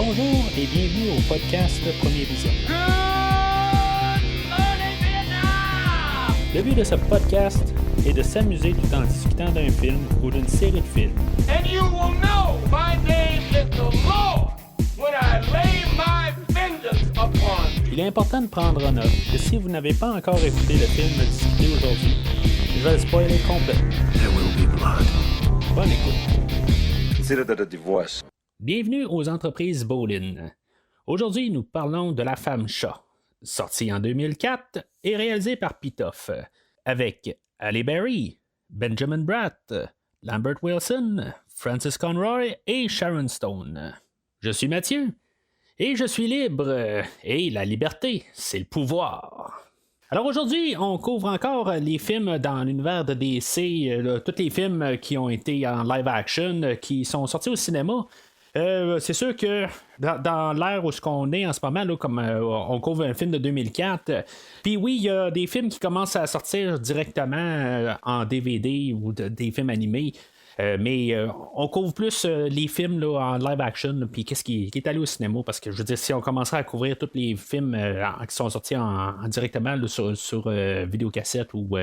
Bonjour et bienvenue au podcast Premier Vision. Le but de ce podcast est de s'amuser tout en discutant d'un film ou d'une série de films. And you will know my name is the Lord when I lay my vengeance upon you. Il est important de prendre en note que si vous n'avez pas encore écouté le film discuté aujourd'hui, je vais le spoiler complètement. There will be blood. Bonne écoute. Consider that a divorce. Bienvenue aux entreprises Bolin. Aujourd'hui, nous parlons de La Femme Chat, sortie en 2004 et réalisée par Pitof, avec Halle Berry, Benjamin Bratt, Lambert Wilson, Francis Conroy et Sharon Stone. Je suis Mathieu, et je suis libre, et la liberté, c'est le pouvoir. Alors aujourd'hui, on couvre encore les films dans l'univers de DC, tous les films qui ont été en live action, qui sont sortis au cinéma. C'est sûr que dans l'ère où on est en ce moment, là, comme on couvre un film de 2004, puis oui, il y a des films qui commencent à sortir directement en DVD ou des films animés. Mais on couvre plus les films là, en live action, puis qu'est-ce qui est allé au cinéma, parce que je veux dire, si on commencerait à couvrir tous les films qui sont sortis en directement là, sur vidéocassette, ou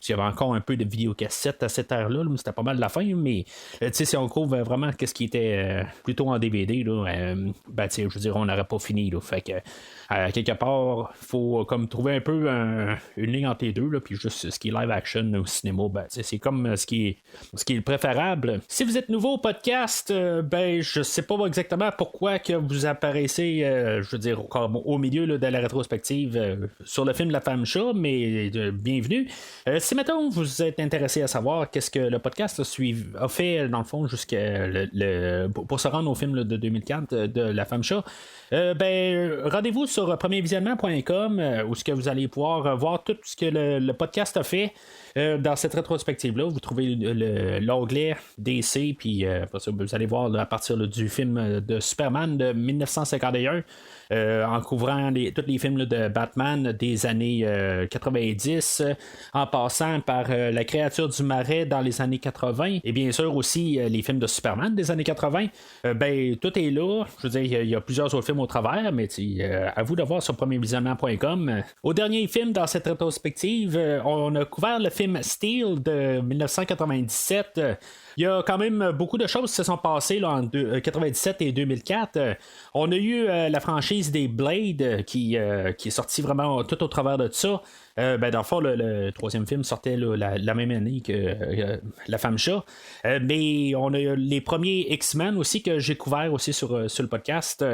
s'il y avait encore un peu de vidéocassette à cette ère-là, là, c'était pas mal la fin, mais si on couvre vraiment qu'est-ce qui était plutôt en DVD, là, je veux dire, on n'aurait pas fini. Là, fait que quelque part, il faut comme trouver un peu une ligne entre les deux, là, puis juste ce qui est live action au cinéma, c'est comme ce qui est le préférable. Si vous êtes nouveau au podcast, je sais pas exactement pourquoi que vous apparaissez, je veux dire, au milieu là, de la rétrospective sur le film La Femme Chat, mais bienvenue. Si maintenant vous êtes intéressé à savoir qu'est-ce que le podcast a fait dans le fond jusqu'à pour se rendre au film là, de 2004 de La Femme Chat, rendez-vous sur premiervisionnement.com où ce que vous allez pouvoir voir tout ce que le podcast a fait. Dans cette rétrospective-là, vous trouvez l'onglet DC, puis vous allez voir là, à partir là, du film de Superman de 1951, en couvrant tous les films là, de Batman des années 90, en passant par La créature du marais dans les années 80, et bien sûr aussi les films de Superman des années 80. Tout est là. Je veux dire, il y a plusieurs autres films au travers, mais à vous de voir sur premiervisionnement.com. Au dernier film dans cette rétrospective, on a couvert le film Steel de 1997. Il y a quand même beaucoup de choses qui se sont passées là, en 1997 et 2004. On a eu la franchise des Blade qui est sortie vraiment tout au travers de ça. Dans le fond, le troisième film sortait là, la même année que La Femme Chat. Mais on a eu les premiers X-Men aussi que j'ai couverts aussi sur le podcast.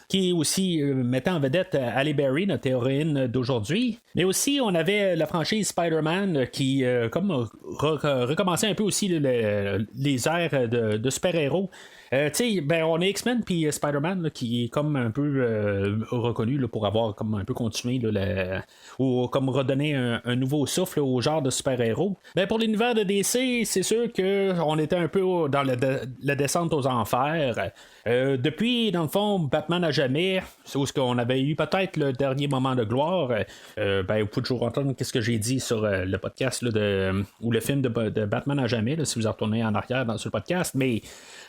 Qui aussi mettait en vedette Halle Berry, notre héroïne d'aujourd'hui. Mais aussi, on avait la franchise Spider-Man qui recommençait un peu aussi les airs de super-héros. On a X-Men puis Spider-Man là, qui est comme un peu reconnu là, pour avoir comme un peu continué là, ou comme redonner un nouveau souffle là, au genre de super-héros. Pour l'univers de DC, c'est sûr qu'on était un peu dans la descente aux enfers. Depuis, dans le fond, Batman à jamais, c'est où qu'on avait eu peut-être le dernier moment de gloire. Vous pouvez toujours entendre ce que j'ai dit sur le podcast là, ou le film de Batman à jamais, là, si vous en retournez en arrière sur le podcast. Mais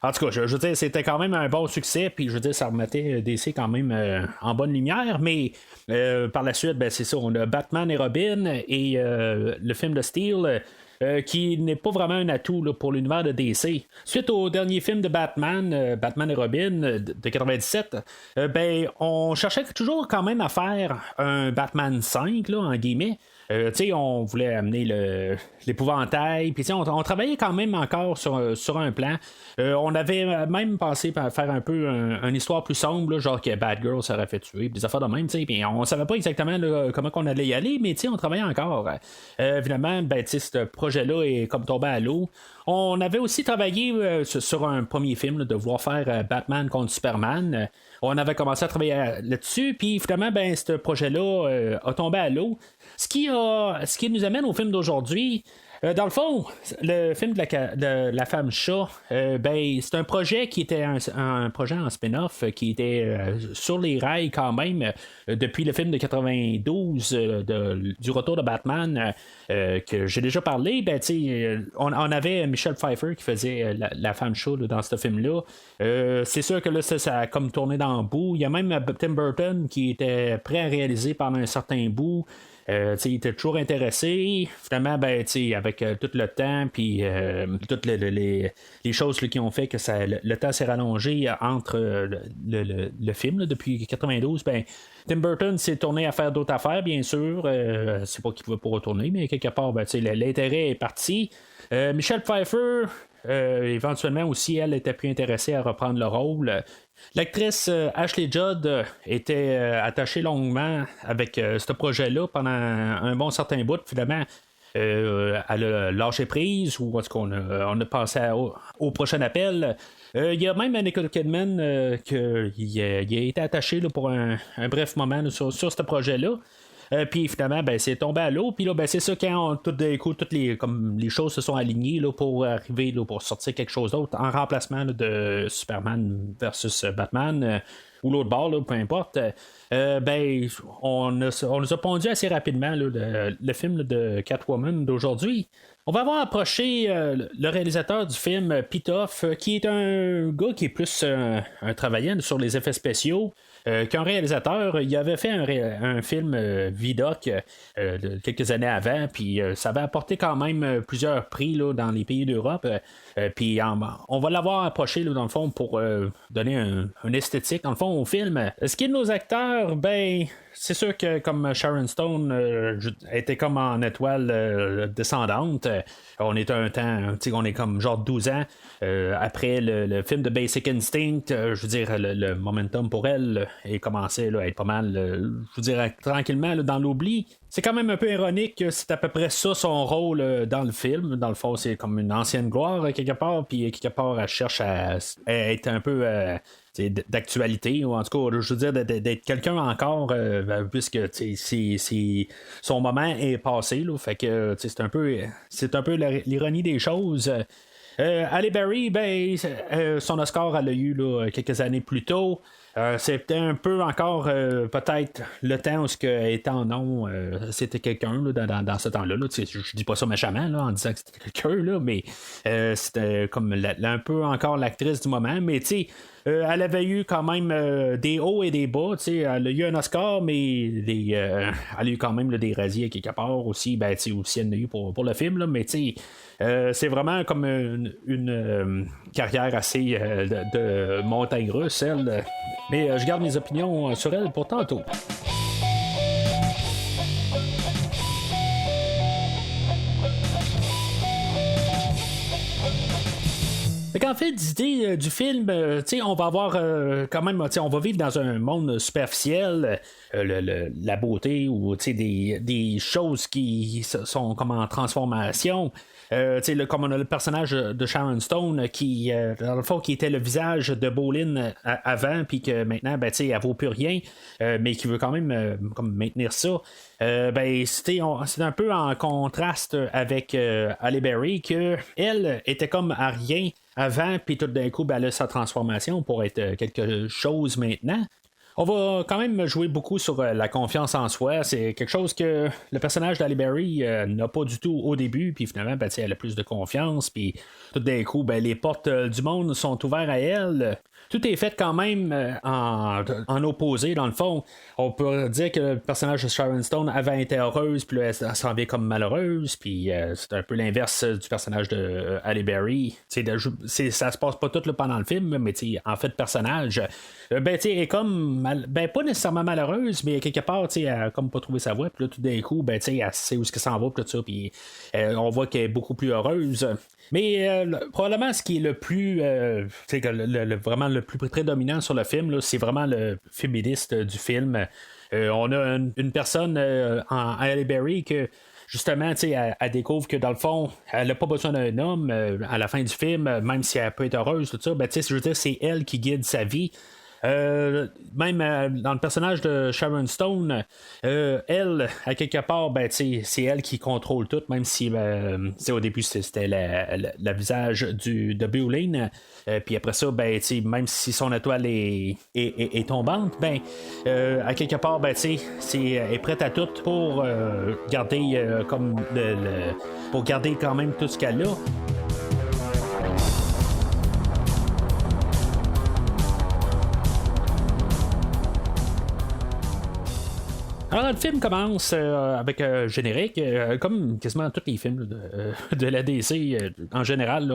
en tout cas, je veux dire, c'était quand même un bon succès, puis je veux dire, ça remettait DC quand même en bonne lumière. Mais par la suite, c'est ça, on a Batman et Robin et le film de Steel. Qui n'est pas vraiment un atout là, pour l'univers de DC. Suite au dernier film de Batman, Batman et Robin de 97, on cherchait toujours quand même à faire un Batman 5, là, en guillemets. On voulait amener l'épouvantail, puis on travaillait quand même encore sur un plan. On avait même pensé à faire un peu une histoire plus sombre, là, genre que Batgirl s'aurait fait tuer, des affaires de même, puis on savait pas exactement là, comment on allait y aller, mais on travaillait encore. Évidemment, ce projet-là est comme tombé à l'eau. On avait aussi travaillé sur un premier film là, de vouloir faire Batman contre Superman. On avait commencé à travailler là-dessus, puis finalement, ce projet-là a tombé à l'eau. Ce qui nous amène au film d'aujourd'hui. Dans le fond, le film de la femme chat, c'est un projet qui était un projet en spin-off qui était sur les rails quand même depuis le film de 92 du retour de Batman que j'ai déjà parlé. On avait Michelle Pfeiffer qui faisait la femme chat là, dans ce film-là. C'est sûr que là, ça a comme tourné dans le bout. Il y a même Tim Burton qui était prêt à réaliser pendant un certain bout. Il était toujours intéressé. Finalement, avec tout le temps, puis toutes les choses là, qui ont fait que le temps s'est rallongé entre le film là, depuis 92, Tim Burton s'est tourné à faire d'autres affaires, bien sûr. C'est pas qu'il ne pouvait pas retourner, mais quelque part, l'intérêt est parti. Michelle Pfeiffer, éventuellement aussi, elle était plus intéressée à reprendre le rôle. L'actrice Ashley Judd était attachée longuement avec ce projet-là pendant un bon certain bout. Finalement, elle a lâché prise, ou en tout cas, on a passé au prochain appel. Il y a même Nicole Kidman qui a été attaché là, pour un bref moment là, sur ce projet-là. Puis finalement, c'est tombé à l'eau. Puis là, c'est ça quand tout d'un coup, toutes les choses se sont alignées là, pour arriver là, pour sortir quelque chose d'autre en remplacement là, de Superman versus Batman. Ou l'autre bord, là, peu importe. On nous a pondu assez rapidement là, le film là, de Catwoman d'aujourd'hui. On va avoir approché le réalisateur du film, Pitoff, qui est un gars qui est plus un travaillant sur les effets spéciaux. Qu'un réalisateur, il avait fait un film Vidoc quelques années avant, puis ça avait apporté quand même plusieurs prix là, dans les pays d'Europe. Puis on va l'avoir approché là, dans le fond pour donner un esthétique dans le fond au film. Ce qui est de nos acteurs, c'est sûr que comme Sharon Stone était comme en étoile descendante, on est un temps, on est comme genre 12 ans après le film de Basic Instinct, je veux dire, le momentum pour elle est commencé là, à être pas mal, je veux dire, tranquillement là, dans l'oubli. C'est quand même un peu ironique que c'est à peu près ça son rôle dans le film. Dans le fond, c'est comme une ancienne gloire quelque part, puis quelque part, elle cherche à être un peu d'actualité, ou en tout cas, je veux dire, d'être quelqu'un encore, puisque son moment est passé. Là, fait que c'est un peu l'ironie des choses. Halle Berry, son Oscar, elle l'a eu là, quelques années plus tôt. C'était un peu encore peut-être le temps où elle était en nom, c'était quelqu'un là, dans ce temps-là. Là. Je dis pas ça méchamment là, en disant que c'était quelqu'un, là, mais c'était comme un peu encore l'actrice du moment. Mais elle avait eu quand même des hauts et des bas. Elle a eu un Oscar, mais elle a eu quand même là, des rasiers quelque part aussi. Aussi elle en a eu pour le film, là, mais c'est vraiment comme une carrière assez de montagne russe, elle. Mais je garde mes opinions sur elle pour tantôt. En fait, l'idée du film, on va avoir quand même, on va vivre dans un monde superficiel, la beauté ou des choses qui sont comme en transformation. Comme on a le personnage de Sharon Stone qui, dans le fond, qui était le visage de Bolin avant, puis que maintenant, elle vaut plus rien, mais qui veut quand même comme maintenir ça. C'est un peu en contraste avec Halle Berry, que elle était comme à rien avant, puis tout d'un coup, elle a sa transformation pour être quelque chose maintenant. On va quand même jouer beaucoup sur la confiance en soi. C'est quelque chose que le personnage d'Halle Berry n'a pas du tout au début, puis finalement, elle a plus de confiance, puis tout d'un coup, les portes du monde sont ouvertes à elle. Tout est fait quand même en opposé, dans le fond. On peut dire que le personnage de Sharon Stone avant était heureuse, puis là, elle s'en vient comme malheureuse, puis c'est un peu l'inverse du personnage de Halle Berry. Ça se passe pas tout là, pendant le film, mais en fait, le personnage, est comme, pas nécessairement malheureuse, mais quelque part, elle a comme pas trouvé sa voie, puis là, tout d'un coup, elle sait où est-ce qu'elle s'en va, puis tout ça, puis on voit qu'elle est beaucoup plus heureuse. Mais probablement ce qui est le plus vraiment le plus prédominant sur le film, là, c'est vraiment le féministe du film. On a une personne en Halle Berry que justement, elle découvre que dans le fond, elle n'a pas besoin d'un homme à la fin du film, même si elle peut être heureuse, tout ça. Je veux dire, c'est elle qui guide sa vie. Même dans le personnage de Sharon Stone, elle, à quelque part, c'est elle qui contrôle tout, même si au début c'était le visage de Beuline. Puis après ça, même si son étoile est tombante, à quelque part, elle est prête à tout pour garder pour garder quand même tout ce qu'elle a. Alors, le film commence avec un générique, comme quasiment tous les films de la DC en général.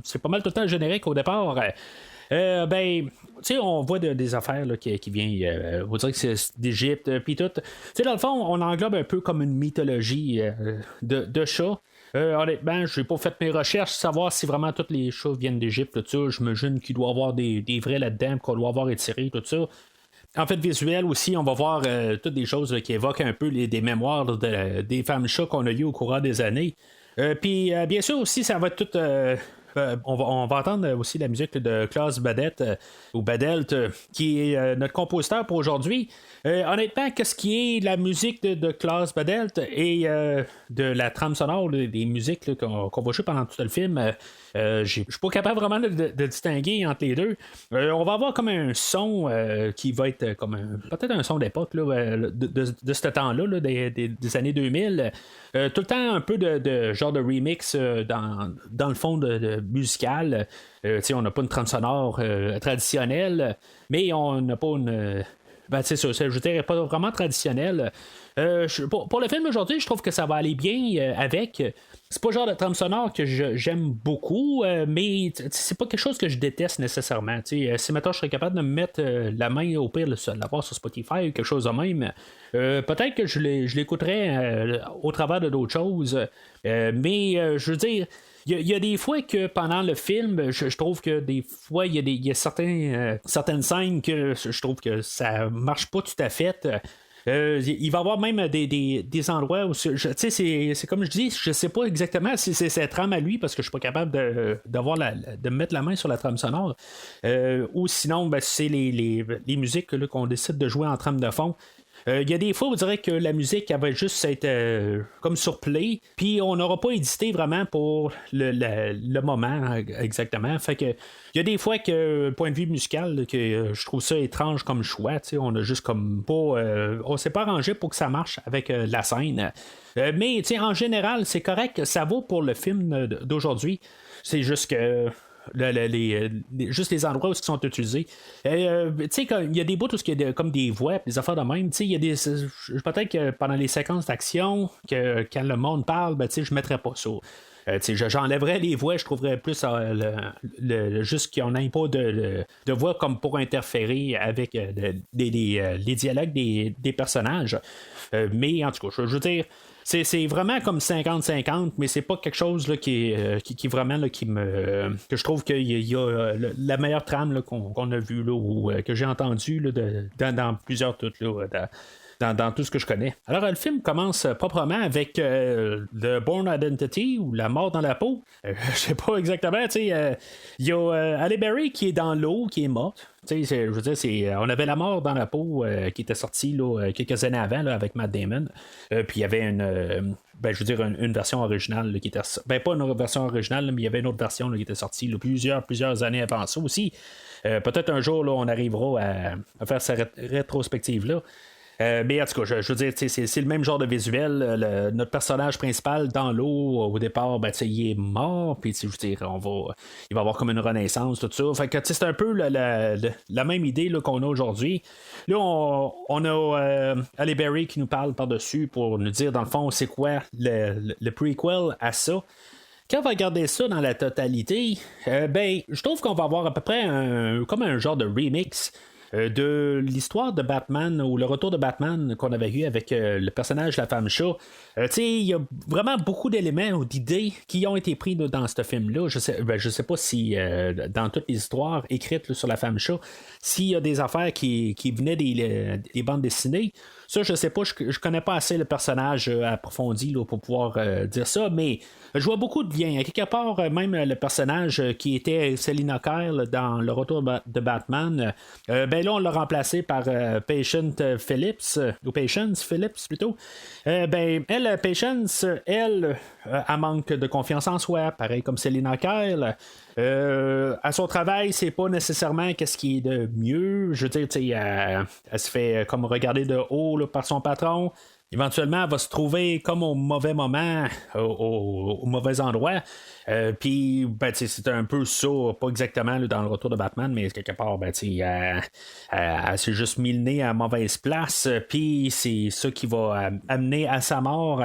C'est pas mal tout le temps le générique au départ. On voit des affaires là, qui viennent, on dirait que c'est d'Égypte, puis tout. Dans le fond, on englobe un peu comme une mythologie de chats. Honnêtement, je n'ai pas fait mes recherches, savoir si vraiment tous les chats viennent d'Égypte, tout ça. J'imagine qu'il doit y avoir des vrais là-dedans, qu'on doit avoir étiré, tout ça. En fait, visuel aussi, on va voir toutes des choses qui évoquent un peu des mémoires des femmes chats qu'on a eues au courant des années. Puis, bien sûr, aussi, ça va être tout. On va entendre aussi la musique de Klaus Badelt, ou Badelt, qui est notre compositeur pour aujourd'hui. Honnêtement, qu'est-ce qui est la musique de Klaus Badelt et de la trame sonore, des musiques là, qu'on va jouer pendant tout le film, je suis pas capable vraiment de distinguer entre les deux. On va avoir comme un son qui va être comme peut-être un son d'époque là, de ce temps-là, là, des années 2000. Tout le temps un peu de genre de remix dans le fond de musical. On n'a pas une trame sonore traditionnelle, mais on n'a pas une. C'est ça, je dirais pas vraiment traditionnel. Pour le film aujourd'hui, je trouve que ça va aller bien avec. C'est pas le genre de trame sonore que j'aime beaucoup, mais c'est pas quelque chose que je déteste nécessairement. Si maintenant je serais capable de me mettre la main au pire, l'avoir sur Spotify ou quelque chose de même, peut-être que je l'écouterais au travers de d'autres choses. Mais je veux dire. Il y a des fois que pendant le film, je trouve que des fois, il y a certaines scènes que je trouve que ça marche pas tout à fait. Il va y avoir même des endroits où c'est comme je dis, je sais pas exactement si c'est cette trame à lui parce que je suis pas capable de mettre la main sur la trame sonore, ou sinon c'est les musiques là, qu'on décide de jouer en trame de fond. Il y a des fois, on dirait que la musique elle va juste être comme sur play, puis on n'aura pas édité vraiment pour le moment exactement. Fait que il y a des fois que, point de vue musical, que je trouve ça étrange comme choix. On a juste comme pas. On s'est pas arrangé pour que ça marche avec la scène. Mais en général, c'est correct. Ça vaut pour le film d'aujourd'hui. C'est juste que. Juste les endroits où ils sont utilisés. Il y a des bouts où il y a comme des voix, des affaires de même. Il y a peut-être que pendant les séquences d'action, quand le monde parle, je ne mettrais pas ça. J'enlèverais les voix, je trouverais plus juste qu'on n'ait pas de voix comme pour interférer avec les dialogues des personnages. Mais en tout cas, je veux dire, c'est vraiment comme 50-50, mais c'est pas quelque chose là, qui vraiment là, que je trouve qu'il y a la meilleure trame là, qu'on a vue là, ou que j'ai entendue là, dans plusieurs toutes là, dans tout ce que je connais. Alors, le film commence proprement avec The Bourne Identity ou La mort dans la peau. Je sais pas exactement. Il y a Halle Berry qui est dans l'eau, qui est morte. Je veux dire, on avait La mort dans la peau qui était sortie là, quelques années avant là, avec Matt Damon. Puis il y avait une version originale là, qui était. Pas une version originale, là, mais il y avait une autre version là, qui était sortie là, plusieurs années avant ça aussi. Peut-être un jour, là, on arrivera à faire cette rétrospective-là. Mais en tout cas, je veux dire, c'est le même genre de visuel. Notre personnage principal dans l'eau, au départ, il est mort, puis je veux dire, il va avoir comme une renaissance, tout ça. Fait que c'est un peu la même idée là, qu'on a aujourd'hui. Là, on a Halle Berry qui nous parle par-dessus pour nous dire, dans le fond, c'est quoi le prequel à ça. Quand on va regarder ça dans la totalité, je trouve qu'on va avoir à peu près comme un genre de remix de l'histoire de Batman ou le retour de Batman qu'on avait eu avec le personnage de la femme chat. Il y a vraiment beaucoup d'éléments ou d'idées qui ont été pris dans ce film-là. Je sais pas si dans toutes les histoires écrites là, sur la femme chat, s'il y a des affaires qui venaient des bandes dessinées. Ça, je sais pas, je connais pas assez le personnage approfondi là, pour pouvoir dire ça, mais je vois beaucoup de liens. À quelque part, même le personnage qui était Selina Kyle dans Le Retour de Batman, ben là, on l'a remplacé par Patience Phillips, ou Patience Phillips plutôt. Ben, elle, Patience, elle manque de confiance en soi, pareil comme Selina Kyle. À son travail, c'est pas nécessairement qu'est-ce qui est de mieux. Je veux dire, elle se fait comme regarder de haut là, par son patron. Éventuellement, elle va se trouver comme au mauvais moment, au mauvais endroit. Puis, ben, c'est un peu ça, pas exactement là, dans le Retour de Batman, mais quelque part, ben, elle s'est juste mis le nez à mauvaise place. Puis, c'est ça qui va amener à sa mort.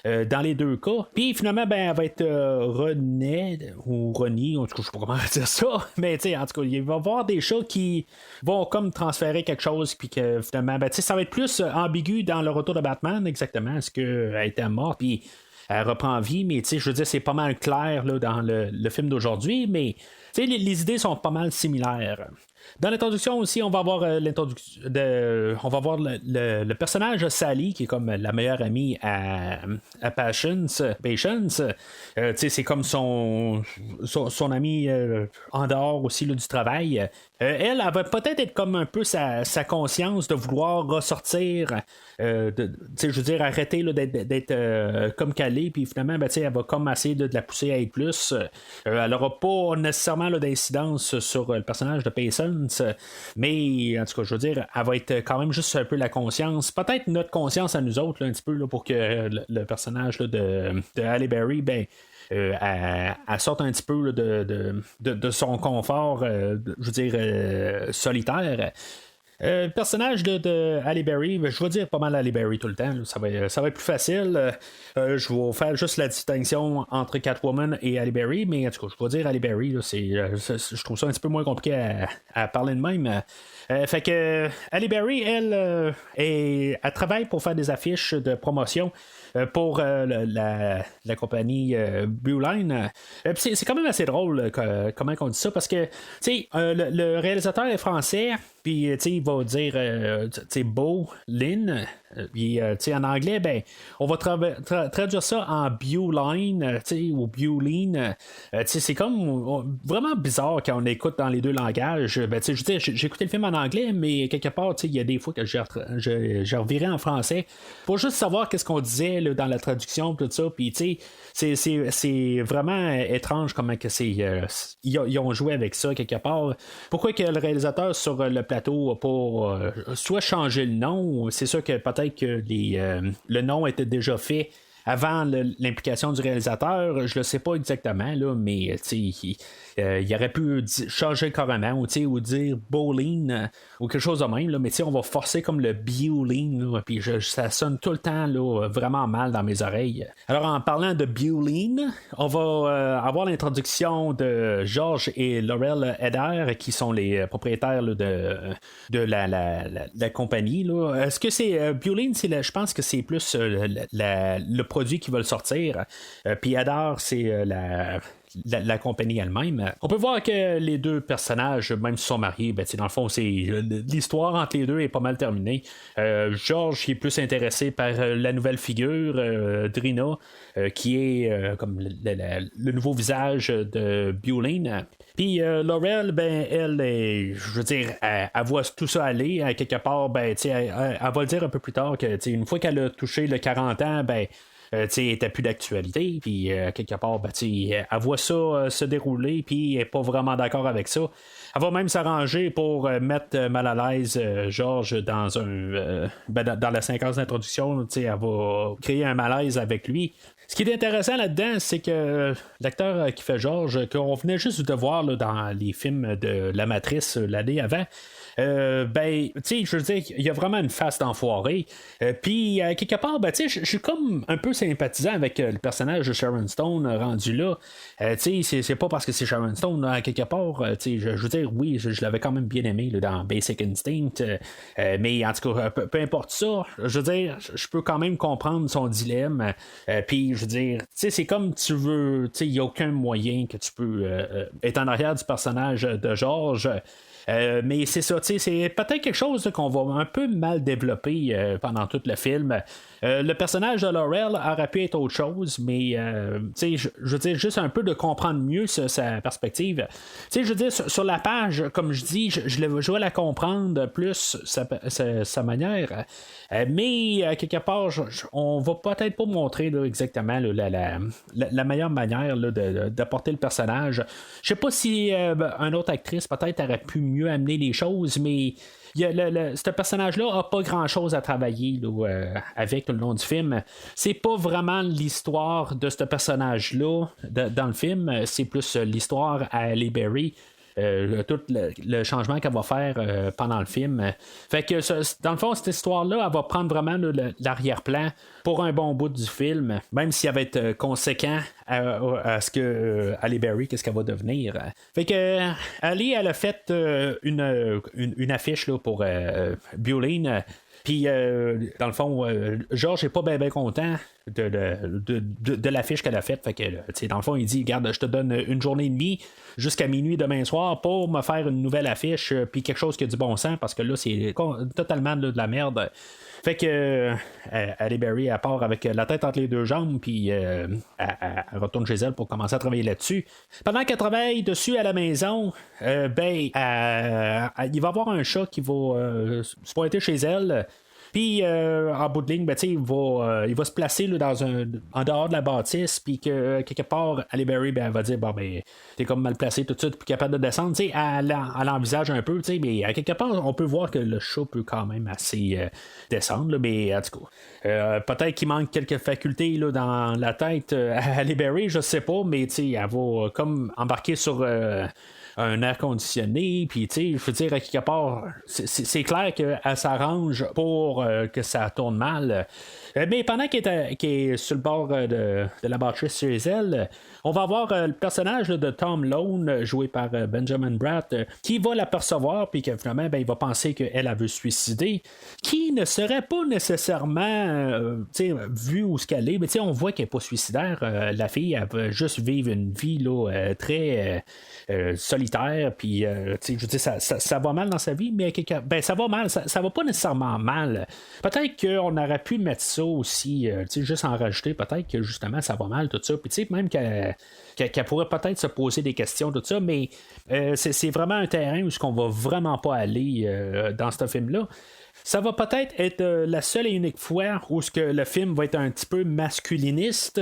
Dans les deux cas. Puis finalement, ben, elle va être renée, ou renie, en tout cas, je sais pas comment dire ça, mais en tout cas, il va y avoir des chats qui vont comme transférer quelque chose, puis que finalement, ben, ça va être plus ambigu dans le Retour de Batman, exactement, est-ce qu'elle était morte, puis elle reprend vie, mais je veux dire, c'est pas mal clair là, dans le film d'aujourd'hui, mais les idées sont pas mal similaires. Dans l'introduction aussi, on va avoir le personnage de Sally, qui est comme la meilleure amie à Patience. C'est comme son amie en dehors aussi là, du travail. Elle va peut-être être comme un peu sa conscience de vouloir ressortir, je veux dire, arrêter là, d'être comme calée, puis finalement, ben, elle va comme essayer de la pousser à être plus. Elle n'aura pas nécessairement là, d'incidence sur le personnage de Patience, mais en tout cas, je veux dire, elle va être quand même juste un peu la conscience, peut-être notre conscience à nous autres, là, un petit peu, là, pour que le personnage là, de Halle Berry, ben, elle sorte un petit peu là, de son confort, je veux dire, solitaire. Le personnage de Halle Berry, je vais dire pas mal Halle Berry tout le temps, là, ça va être plus facile. Je vais faire juste la distinction entre Catwoman et Halle Berry, mais en tout cas, je vais dire Halle Berry, là, je trouve ça un petit peu moins compliqué à parler de même. Fait que Halle Berry, elle travaille pour faire des affiches de promotion pour la compagnie Blue Line. C'est quand même assez drôle comment on dit ça, parce que le réalisateur est français, puis il va dire Beau Lynn. Puis en anglais, ben, on va traduire ça en Bewline ou Bewline. C'est comme vraiment bizarre quand on écoute dans les deux langages. Ben, je veux dire, j'ai écouté le film en anglais, mais quelque part, il y a des fois que j'ai reviré en français pour juste savoir qu'est-ce qu'on disait là, dans la traduction, tout ça. Puis c'est vraiment étrange comment que ils ont joué avec ça quelque part. Pourquoi que le réalisateur sur le plateau a pas soit changé le nom, c'est sûr que peut-être que le nom était déjà fait avant l'implication du réalisateur, je le sais pas exactement, là, mais il aurait pu changer carrément ou dire bowling ou quelque chose de même, là, mais on va forcer comme le bowling, puis ça sonne tout le temps là, vraiment mal dans mes oreilles. Alors en parlant de bowling, on va avoir l'introduction de George et Laurel Eder, qui sont les propriétaires là, de la compagnie. Là. Est-ce que c'est bowling, je pense que c'est plus le produit qui va le sortir, puis Eder, c'est la compagnie elle-même. On peut voir que les deux personnages, même s'ils sont mariés, ben, dans le fond, l'histoire entre les deux est pas mal terminée. George qui est plus intéressé par la nouvelle figure, Drina, qui est comme le nouveau visage de Bewline. Puis Laurel, ben, elle, je veux dire, elle voit tout ça aller. Quelque part, ben, elle va le dire un peu plus tard que une fois qu'elle a touché le 40 ans, ben, elle n'était plus d'actualité, puis quelque part, ben, elle voit ça se dérouler, puis elle n'est pas vraiment d'accord avec ça. Elle va même s'arranger pour mettre mal à l'aise George dans dans la séquence d'introduction. Elle va créer un malaise avec lui. Ce qui est intéressant là-dedans, c'est que l'acteur qui fait George, qu'on venait juste de voir là, dans les films de La Matrice l'année avant, ben, tu sais, je veux dire, il y a vraiment une face d'enfoiré. Puis, quelque part, ben, tu sais, je suis comme un peu sympathisant avec le personnage de Sharon Stone rendu là. C'est pas parce que c'est Sharon Stone, là, à quelque part. Je veux dire, oui, je l'avais quand même bien aimé là, dans Basic Instinct. Mais en tout cas, peu importe ça, je veux dire, je peux quand même comprendre son dilemme. Puis, je veux dire, c'est comme tu veux, il n'y a aucun moyen que tu peux être en arrière du personnage de George. Mais c'est ça, c'est peut-être quelque chose qu'on va un peu mal développer pendant tout le film. Le personnage de Laurel aurait pu être autre chose, mais je veux dire, juste un peu de comprendre mieux sa perspective. Je veux dire, sur la page, comme je dis, je vais la comprendre plus sa manière. Mais quelque part, on va peut-être pas montrer là, exactement là, la meilleure manière là, d'apporter le personnage. Je sais pas si une autre actrice peut-être aurait pu mieux amener les choses, mais ce personnage-là n'a pas grand-chose à travailler là, avec tout le long du film. C'est pas vraiment l'histoire de ce personnage-là dans le film, c'est plus l'histoire à Halle Berry. Tout le changement qu'elle va faire pendant le film. Fait que dans le fond, cette histoire-là, elle va prendre vraiment l'arrière-plan pour un bon bout du film, même si elle va être conséquent à ce que Halle Berry, qu'est-ce qu'elle va devenir. Fait que Halle, elle a fait une affiche là, pour Bioline. Puis, dans le fond, George n'est pas bien content de l'affiche qu'elle a faite. Fait que, dans le fond, il dit, regarde, je te donne une journée et demie jusqu'à minuit demain soir pour me faire une nouvelle affiche, puis quelque chose qui a du bon sens, parce que là, c'est totalement de la merde. Fait que Halle Berry, elle part avec la tête entre les deux jambes, puis elle retourne chez elle pour commencer à travailler là-dessus. Pendant qu'elle travaille dessus à la maison, il va y avoir un chat qui va se pointer chez elle. Puis, en bout de ligne, il va se placer là, en dehors de la bâtisse, puis que quelque part, Halle Berry, elle va dire, t'es comme mal placé tout de suite, puis capable de descendre. Elle envisage un peu, mais à quelque part, on peut voir que le chat peut quand même assez descendre, là, mais en tout cas, peut-être qu'il manque quelques facultés là, dans la tête à Halle Berry, je sais pas, mais elle va comme embarquer sur un air conditionné, puis je veux dire, à quelque part, c'est clair qu'elle s'arrange pour que ça tourne mal. Mais pendant qu'elle est sur le bord de la bâtisse chez elle, on va avoir le personnage là, de Tom Lone, joué par Benjamin Bratt, qui va l'apercevoir, puis que finalement, il va penser qu'elle veut se suicider, qui ne serait pas nécessairement vu où ce qu'elle est, mais on voit qu'elle n'est pas suicidaire. La fille, elle veut juste vivre une vie là, très solitaire, puis je veux dire, ça va mal dans sa vie, mais ça va mal, ça va pas nécessairement mal. Peut-être qu'on aurait pu mettre ça aussi, juste en rajouter, peut-être que justement ça va mal, tout ça, puis même qu'elle pourrait peut-être se poser des questions, tout ça, mais c'est vraiment un terrain où on va vraiment pas aller dans ce film-là. Ça va peut-être être la seule et unique fois où le film va être un petit peu masculiniste,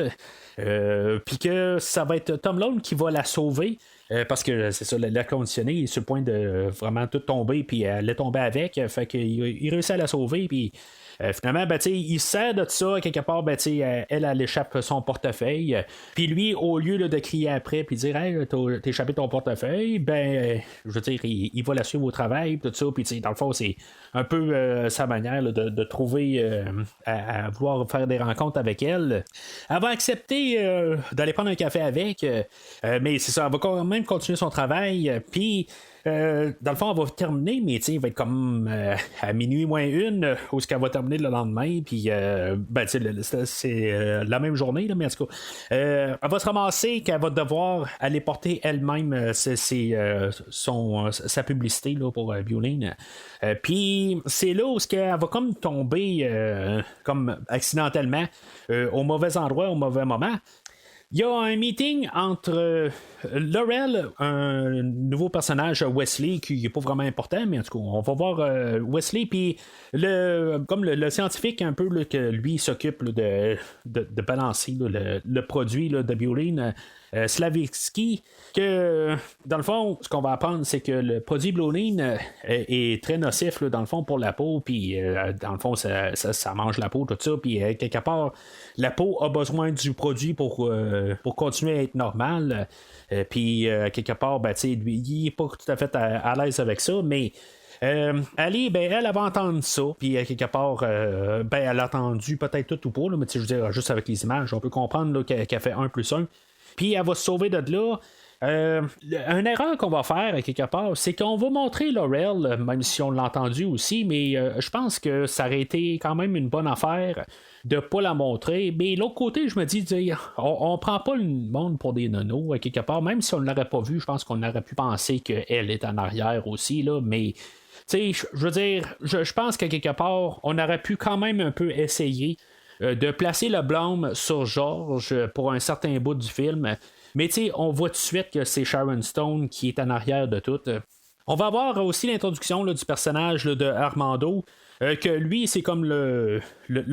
puis que ça va être Tom Lone qui va la sauver. Parce que c'est ça, l'air conditionné est sur le point de vraiment tout tomber, puis elle est tombée avec, fait qu'il réussit à la sauver, puis finalement, il sert de ça, quelque part, elle échappe son portefeuille, puis lui, au lieu là, de crier après, puis dire, hey, t'as échappé ton portefeuille, je veux dire, il va la suivre au travail, tout ça, puis dans le fond, c'est un peu sa manière là, de trouver, à vouloir faire des rencontres avec elle. Elle va accepter d'aller prendre un café avec, mais c'est ça, elle va quand même continuer son travail, puis dans le fond, elle va terminer, mais il va être comme à minuit moins une, où est-ce qu'elle va terminer le lendemain, puis c'est la même journée, là, mais en tout cas, elle va se ramasser qu'elle va devoir aller porter elle-même sa publicité là, pour Bioline. Puis c'est là où elle va comme tomber comme accidentellement au mauvais endroit, au mauvais moment. Il y a un meeting entre Laurel, un nouveau personnage, Wesley, qui n'est pas vraiment important, mais en tout cas, on va voir Wesley, puis comme le scientifique un peu là, que lui s'occupe là, de balancer là, le produit là, de Bioline, Slavitsky, que dans le fond, ce qu'on va apprendre, c'est que le produit Bioline est très nocif là, dans le fond pour la peau, puis dans le fond, ça mange la peau, tout ça, puis quelque part, la peau a besoin du produit pour pour continuer à être normal. Puis, quelque part, lui, il n'est pas tout à fait à l'aise avec ça, mais. Ali, elle va entendre ça, puis quelque part, elle a entendu peut-être tout ou pas, là, mais je veux dire, juste avec les images, on peut comprendre là, qu'elle fait 1+1. Puis elle va se sauver de là. Une erreur qu'on va faire quelque part, c'est qu'on va montrer Laurel, même si on l'a entendu aussi, mais je pense que ça aurait été quand même une bonne affaire de pas la montrer. Mais l'autre côté, je me dis, on prend pas le monde pour des nonos quelque part, même si on ne l'aurait pas vu, je pense qu'on aurait pu penser qu'elle est en arrière aussi, là, mais je veux dire, je pense que quelque part, on aurait pu quand même un peu essayer de placer le blâme sur George pour un certain bout du film. Mais on voit tout de suite que c'est Sharon Stone qui est en arrière de tout. On va avoir aussi l'introduction là, du personnage là, de Armando. Que lui, c'est comme le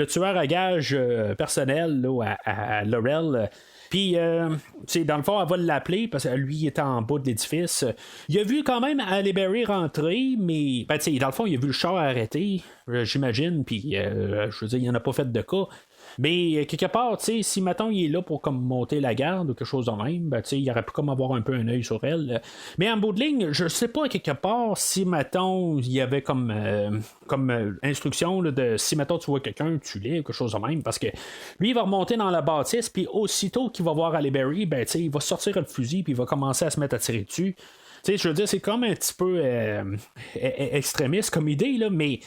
tueur à gages personnel là, à Laurel. Puis, dans le fond, elle va l'appeler parce que lui, il était en bas de l'édifice. Il a vu quand même Halle Berry rentrer, mais dans le fond, il a vu le char arrêter, j'imagine. Puis, je veux dire, il n'en a pas fait de cas. Mais quelque part, si mettons il est là pour comme monter la garde ou quelque chose de même, il aurait pu comme avoir un peu un œil sur elle. Mais en bout de ligne, je sais pas quelque part si mettons il y avait comme instruction là, de si mettons tu vois quelqu'un, tu l'es ou quelque chose de même, parce que lui il va remonter dans la bâtisse, puis aussitôt qu'il va voir Halle Berry, il va sortir le fusil puis il va commencer à se mettre à tirer dessus. Je veux dire, c'est comme un petit peu extrémiste comme idée, là, mais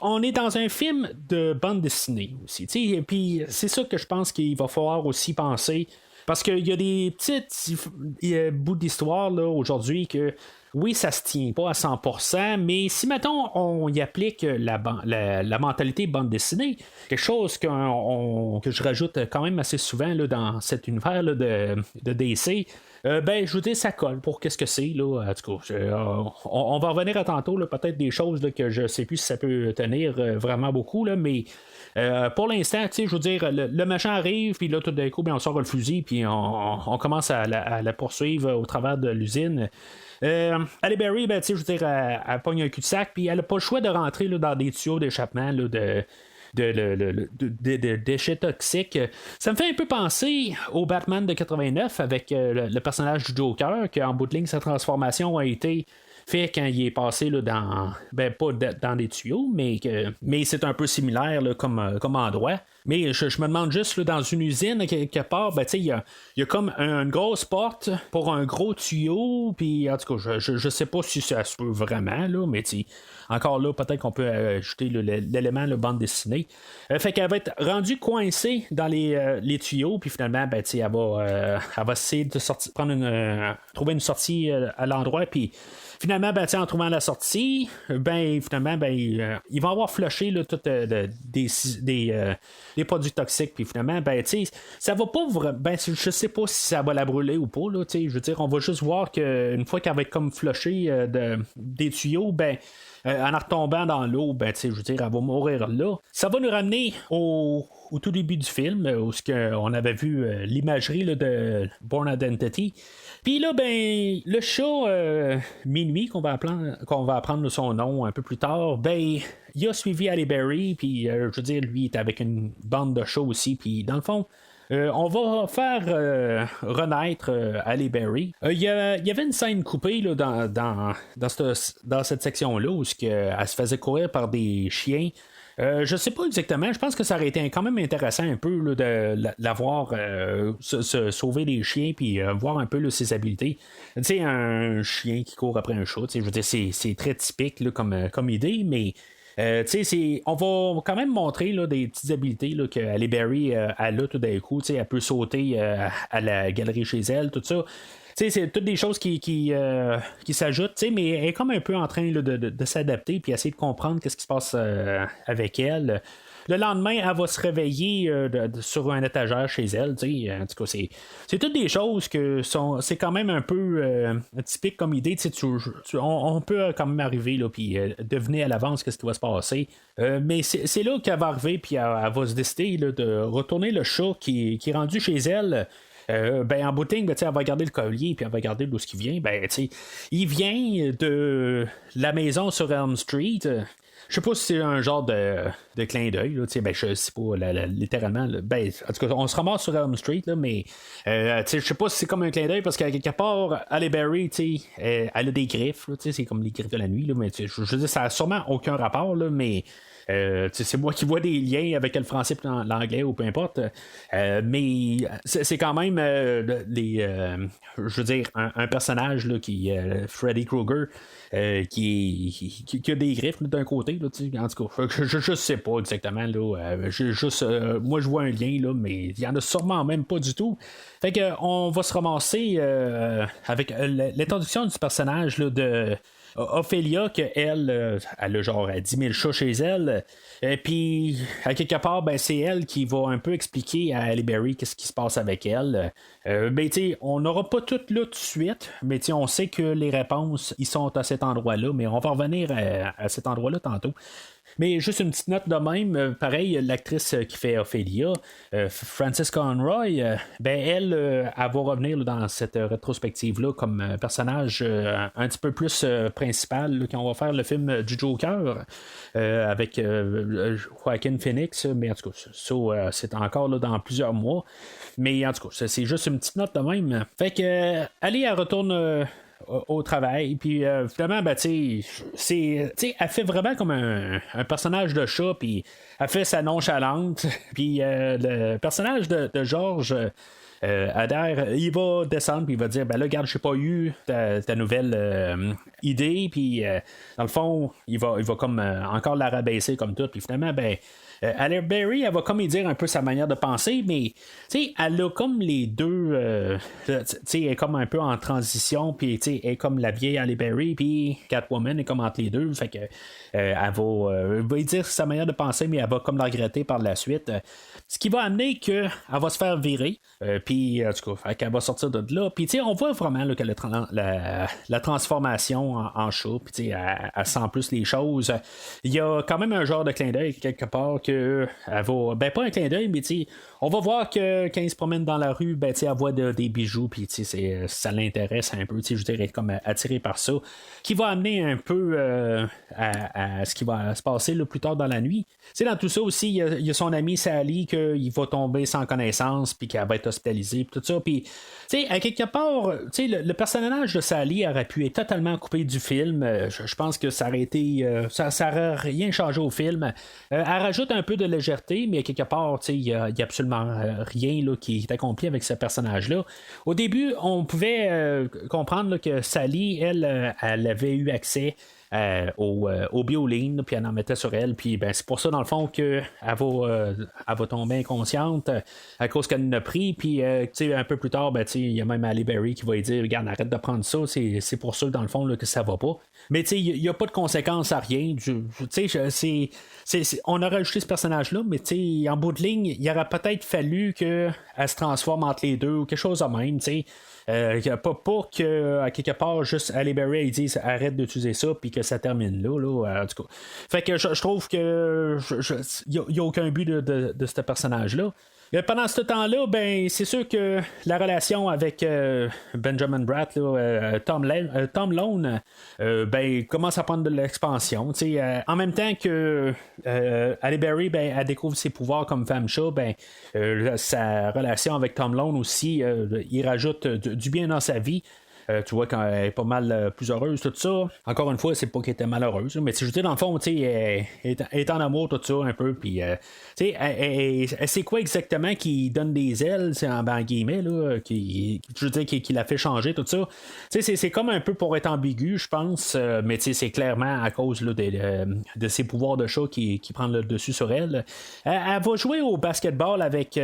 on est dans un film de bande dessinée aussi. Et puis c'est ça que je pense qu'il va falloir aussi penser. Parce qu'il y a des petits bouts d'histoire là, aujourd'hui que oui, ça se tient pas à 100%, mais si mettons on y applique la mentalité bande dessinée, quelque chose que je rajoute quand même assez souvent là, dans cet univers là, de DC. Je vous dis, ça colle pour qu'est-ce que c'est, là. En tout cas, on va revenir à tantôt, là, peut-être des choses là, que je sais plus si ça peut tenir vraiment beaucoup, là, mais pour l'instant, je veux dire, le machin arrive, puis là, tout d'un coup, on sort le fusil, puis on commence à la poursuivre au travers de l'usine. Halle Berry, je veux dire, elle pogne un cul-de-sac, puis elle n'a pas le choix de rentrer là, dans des tuyaux d'échappement là, de déchets toxiques. Ça me fait un peu penser au Batman de 89 avec le personnage du Joker, qu'en bout de ligne, sa transformation a été fait quand il est passé là, pas dans des tuyaux, mais c'est un peu similaire là, comme endroit. Mais je me demande juste, là, dans une usine, quelque part, il y a comme une grosse porte pour un gros tuyau, puis en tout cas, je sais pas si ça se peut vraiment, là, mais encore là, peut-être qu'on peut ajouter l'élément de bande dessinée. Fait qu'elle va être rendue coincée dans les tuyaux, puis finalement, elle va essayer de trouver une sortie à l'endroit, puis finalement, en trouvant la sortie, finalement, il va avoir flushé là, tout des produits toxiques, puis finalement, ça va pas vraiment. Je sais pas si ça va la brûler ou pas, là, je veux dire, on va juste voir qu'une fois qu'elle va être comme flushée des tuyaux, en retombant dans l'eau, je veux dire, elle va mourir là. Ça va nous ramener au tout début du film, où on avait vu l'imagerie là, de Bourne Identity. Puis là, le chat Minuit, qu'on va apprendre son nom un peu plus tard, il a suivi Halle Berry, puis je veux dire, lui, il est avec une bande de chats aussi, puis dans le fond, on va faire renaître Halle Berry. Il y avait une scène coupée là, dans cette section-là où elle se faisait courir par des chiens. Je sais pas exactement, je pense que ça aurait été quand même intéressant un peu là, de la voir se sauver des chiens puis voir un peu là, ses habiletés. Tu sais, un chien qui court après un chat, je veux dire, c'est très typique là, comme idée, mais on va quand même montrer là, des petites habiletés là, que Halle Berry elle a tout d'un coup. Elle peut sauter à la galerie chez elle, tout ça. C'est toutes des choses qui s'ajoutent, mais elle est comme un peu en train là, de s'adapter puis essayer de comprendre qu'est-ce qui se passe avec elle. Le lendemain, elle va se réveiller sur un étagère chez elle. En tout cas, c'est toutes des choses c'est quand même un peu typique comme idée. On peut quand même arriver puis deviner à l'avance ce qui va se passer. Mais c'est là qu'elle va arriver puis elle va se décider là, de retourner le chat qui est rendu chez elle. En bout de ligne, elle va regarder le collier puis elle va regarder d'où il vient. Il vient de la maison sur Elm Street. je sais pas si c'est un genre de clin d'œil, là, ben, je sais pas littéralement. Là, ben, en tout cas, on se ramasse sur Elm Street, là, mais je sais pas si c'est comme un clin d'œil parce qu'à quelque part, Halle Berry, elle a des griffes, là, c'est comme les griffes de la nuit, là, mais je veux dire, ça a sûrement aucun rapport, là, mais. C'est moi qui vois des liens avec le français et l'anglais ou peu importe. Mais c'est quand même je veux dire un personnage là, qui Freddy Krueger qui a des griffes là, d'un côté là, en tout cas je sais pas exactement là, moi je vois un lien là, mais il y en a sûrement même pas du tout. Fait que on va se ramasser avec l'introduction du personnage là, de Ophélia, qu'elle elle a genre 10 000 chats chez elle. Et puis, à quelque part, ben, c'est elle qui va un peu expliquer à Halle Berry qu'est-ce qui se passe avec elle. Ben, on n'aura pas tout là tout de suite, mais on sait que les réponses, ils sont à cet endroit-là, mais on va revenir à cet endroit-là tantôt. Mais juste une petite note de même, pareil, l'actrice qui fait Ophélia, Frances Conroy, ben elle va revenir là, dans cette rétrospective-là comme personnage un petit peu plus principal là, quand on va faire le film du Joker avec Joaquin Phoenix, mais en tout cas, ça, c'est encore là, dans plusieurs mois. Mais en tout cas, c'est juste une petite note de même. Fait que allez, elle retourne au travail. Puis finalement, ben, elle fait vraiment comme un personnage de chat, puis elle fait sa nonchalante. Puis le personnage de George Adair, il va descendre, puis il va dire ben là, regarde, j'ai pas eu ta nouvelle idée, puis dans le fond, il va comme encore la rabaisser comme tout, puis finalement, ben. Halle Berry, elle va comme y dire un peu sa manière de penser, mais elle a comme les deux, elle est comme un peu en transition, puis elle est comme la vieille Halle Berry, puis Catwoman est comme entre les deux, fait que elle va y dire sa manière de penser, mais elle va comme la regretter par la suite. Ce qui va amener qu'elle va se faire virer, puis en tout cas, qu'elle va sortir de là, puis on voit vraiment là, que la transformation en chat, puis elle sent plus les choses. Il y a quand même un genre de clin d'œil quelque part que elle va, ben pas un clin d'œil, mais on va voir que quand il se promène dans la rue, ben elle voit des bijoux, puis ça l'intéresse un peu, je dirais comme attiré par ça, qui va amener un peu à ce qui va se passer là, plus tard dans la nuit. Dans tout ça aussi, il y a son ami Sally qu'il va tomber sans connaissance, puis qu'elle va être hospitalisée, puis tout ça, puis à quelque part, le personnage de Sally aurait pu être totalement coupé du film. Je pense que ça aurait été ça aurait rien changé au film. Elle rajoute un peu de légèreté, mais quelque part, il y a absolument rien là, qui est accompli avec ce personnage-là. Au début, on pouvait comprendre là, que Sally, elle avait eu accès au Bioline, puis elle en mettait sur elle, puis ben, c'est pour ça dans le fond qu'elle va tomber inconsciente à cause qu'elle en a pris, puis un peu plus tard, ben, il y a même Halle Berry qui va lui dire regarde, arrête de prendre ça, c'est pour ça dans le fond là, que ça va pas. Mais il n'y a pas de conséquences à rien. On aurait ajouté ce personnage-là, mais en bout de ligne, il aurait peut-être fallu qu'elle se transforme entre les deux ou quelque chose de même. Pas que à quelque part juste Halle Berry dise arrête d'utiliser ça puis que ça termine là, en tout cas. Fait que je trouve que il n'y a aucun but de ce personnage-là. Pendant ce temps-là, ben c'est sûr que la relation avec Benjamin Bratt, là, Tom Lone, ben commence à prendre de l'expansion. En même temps que Halle Berry, ben, elle découvre ses pouvoirs comme femme chat, ben sa relation avec Tom Lone aussi, il rajoute du bien dans sa vie. Tu vois, quand elle est pas mal plus heureuse, tout ça. Encore une fois, c'est pas qu'elle était malheureuse, mais je veux dire, dans le fond, elle est en amour, tout ça, un peu, puis elle sait quoi exactement qui donne des ailes, c'est en guillemets, là, qui la fait changer, tout ça. C'est comme un peu pour être ambigu, je pense, mais c'est clairement à cause là, de ses pouvoirs de chat qui prend le dessus sur elle. Elle va jouer au basketball avec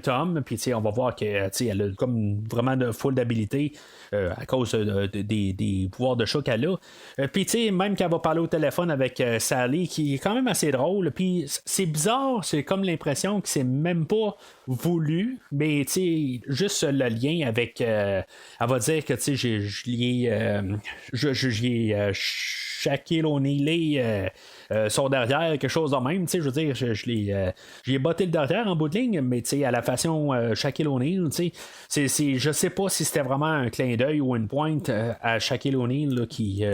Tom, puis on va voir qu'elle a comme vraiment de full d'habilité. À cause des pouvoirs de chat qu'elle a. Puis, tu sais, même quand elle va parler au téléphone avec Sally, qui est quand même assez drôle, puis c'est bizarre, c'est comme l'impression que c'est même pas voulu, mais, tu sais, juste le lien avec. Elle va dire que, tu sais, j'y ai Shaquille O'Neal sont derrière, quelque chose de même. Je veux dire, j'ai botté le derrière en bout de ligne, mais à la façon Shaquille O'Neal, je sais pas si c'était vraiment un clin d'œil ou une pointe à Shaquille O'Neal là, qui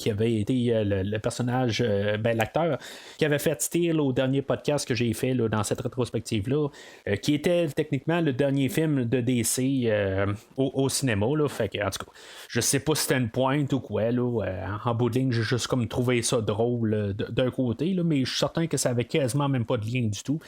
avait été le personnage, l'acteur qui avait fait Steel au dernier podcast que j'ai fait là, dans cette rétrospective-là, qui était techniquement le dernier film de DC au cinéma. Là, fait que, en tout cas, je sais pas si c'était une pointe ou quoi. Là, en bout de ligne, j'ai juste comme trouvé ça drôle d'un côté, là, mais je suis certain que ça avait quasiment même pas de lien du tout.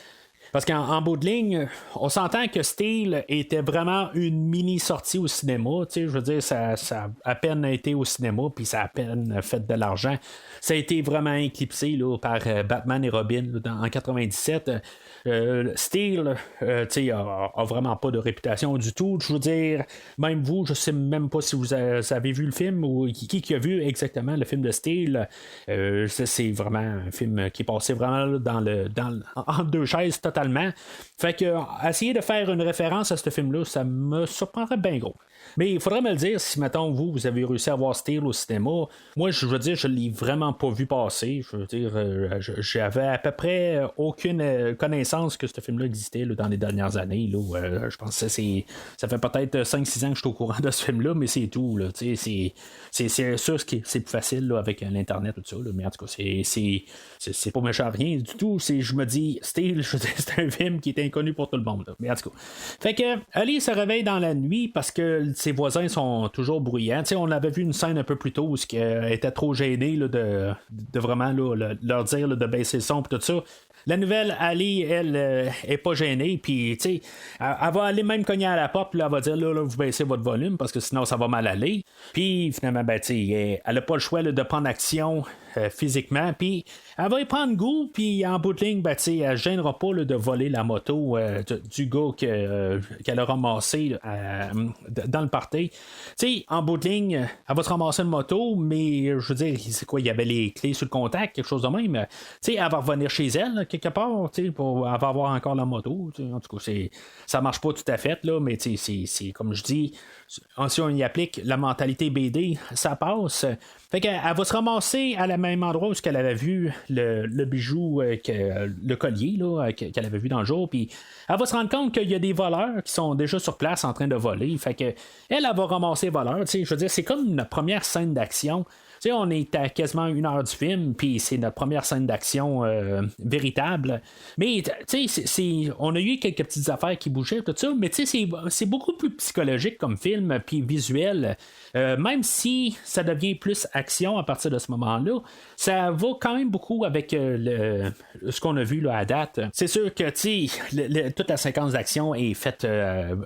Parce qu'en bout de ligne, on s'entend que Steel était vraiment une mini-sortie au cinéma. Je veux dire, ça a à peine été au cinéma, puis ça a à peine fait de l'argent. Ça a été vraiment éclipsé là, par Batman et Robin là, en 97. Steel a vraiment pas de réputation du tout. Je veux dire, même vous, je sais même pas si vous avez vu le film ou qui a vu exactement le film de Steel. C'est vraiment un film qui est passé vraiment là, entre deux chaises totalement. Fait que essayer de faire une référence à ce film-là, ça me surprendrait bien gros. Mais il faudrait me le dire si, mettons, vous avez réussi à voir Steel au cinéma. Moi, je veux dire, je l'ai vraiment pas vu passer. Je veux dire, j'avais à peu près aucune connaissance que ce film-là existait là, dans les dernières années. Là, je pense que ça fait peut-être 5-6 ans que je suis au courant de ce film-là, mais c'est tout. Là, c'est sûr que c'est plus facile là, avec l'Internet tout ça. Là, mais en tout cas, c'est pas méchant rien du tout. Je me dis, Steel, je veux dire, c'est un film qui est inconnu pour tout le monde. Là, mais en tout cas. Fait que Ali se réveille dans la nuit parce que ses voisins sont toujours bruyants. T'sais, on avait vu une scène un peu plus tôt où elle était trop gênée là, de vraiment là, leur dire là, de baisser le son et tout ça. La nouvelle Ali, elle, est pas gênée, puis tu sais, elle va aller même cogner à la porte, puis elle va dire là, vous baissez votre volume parce que sinon ça va mal aller. Puis finalement, elle a pas le choix là, de prendre action physiquement, puis elle va y prendre goût, puis en bout de ligne, elle gênera pas là, de voler la moto du gars qu'elle a ramassé dans le party. T'sais, en bout de ligne, elle va se ramasser une moto, mais je veux dire, c'est quoi, il y avait les clés sur le contact, quelque chose de même. T'sais, elle va revenir chez elle, quelque part, elle va avoir encore la moto. En tout cas, ça marche pas tout à fait, là, mais c'est comme je dis, si on y applique la mentalité BD, ça passe. Fait qu'elle va se ramasser à la même endroit où elle avait vu le bijou, le collier là, qu'elle avait vu dans le jour, puis elle va se rendre compte qu'il y a des voleurs qui sont déjà sur place en train de voler. Fait que elle va ramasser les voleurs. Je veux dire, c'est comme notre première scène d'action. T'sais, on est à quasiment 1 heure du film, puis c'est notre première scène d'action véritable. Mais on a eu quelques petites affaires qui bougeaient, tout ça, mais c'est beaucoup plus psychologique comme film, puis visuel. Même si ça devient plus action à partir de ce moment-là, ça va quand même beaucoup avec ce qu'on a vu là, à date. C'est sûr que toute la séquence d'action est faite,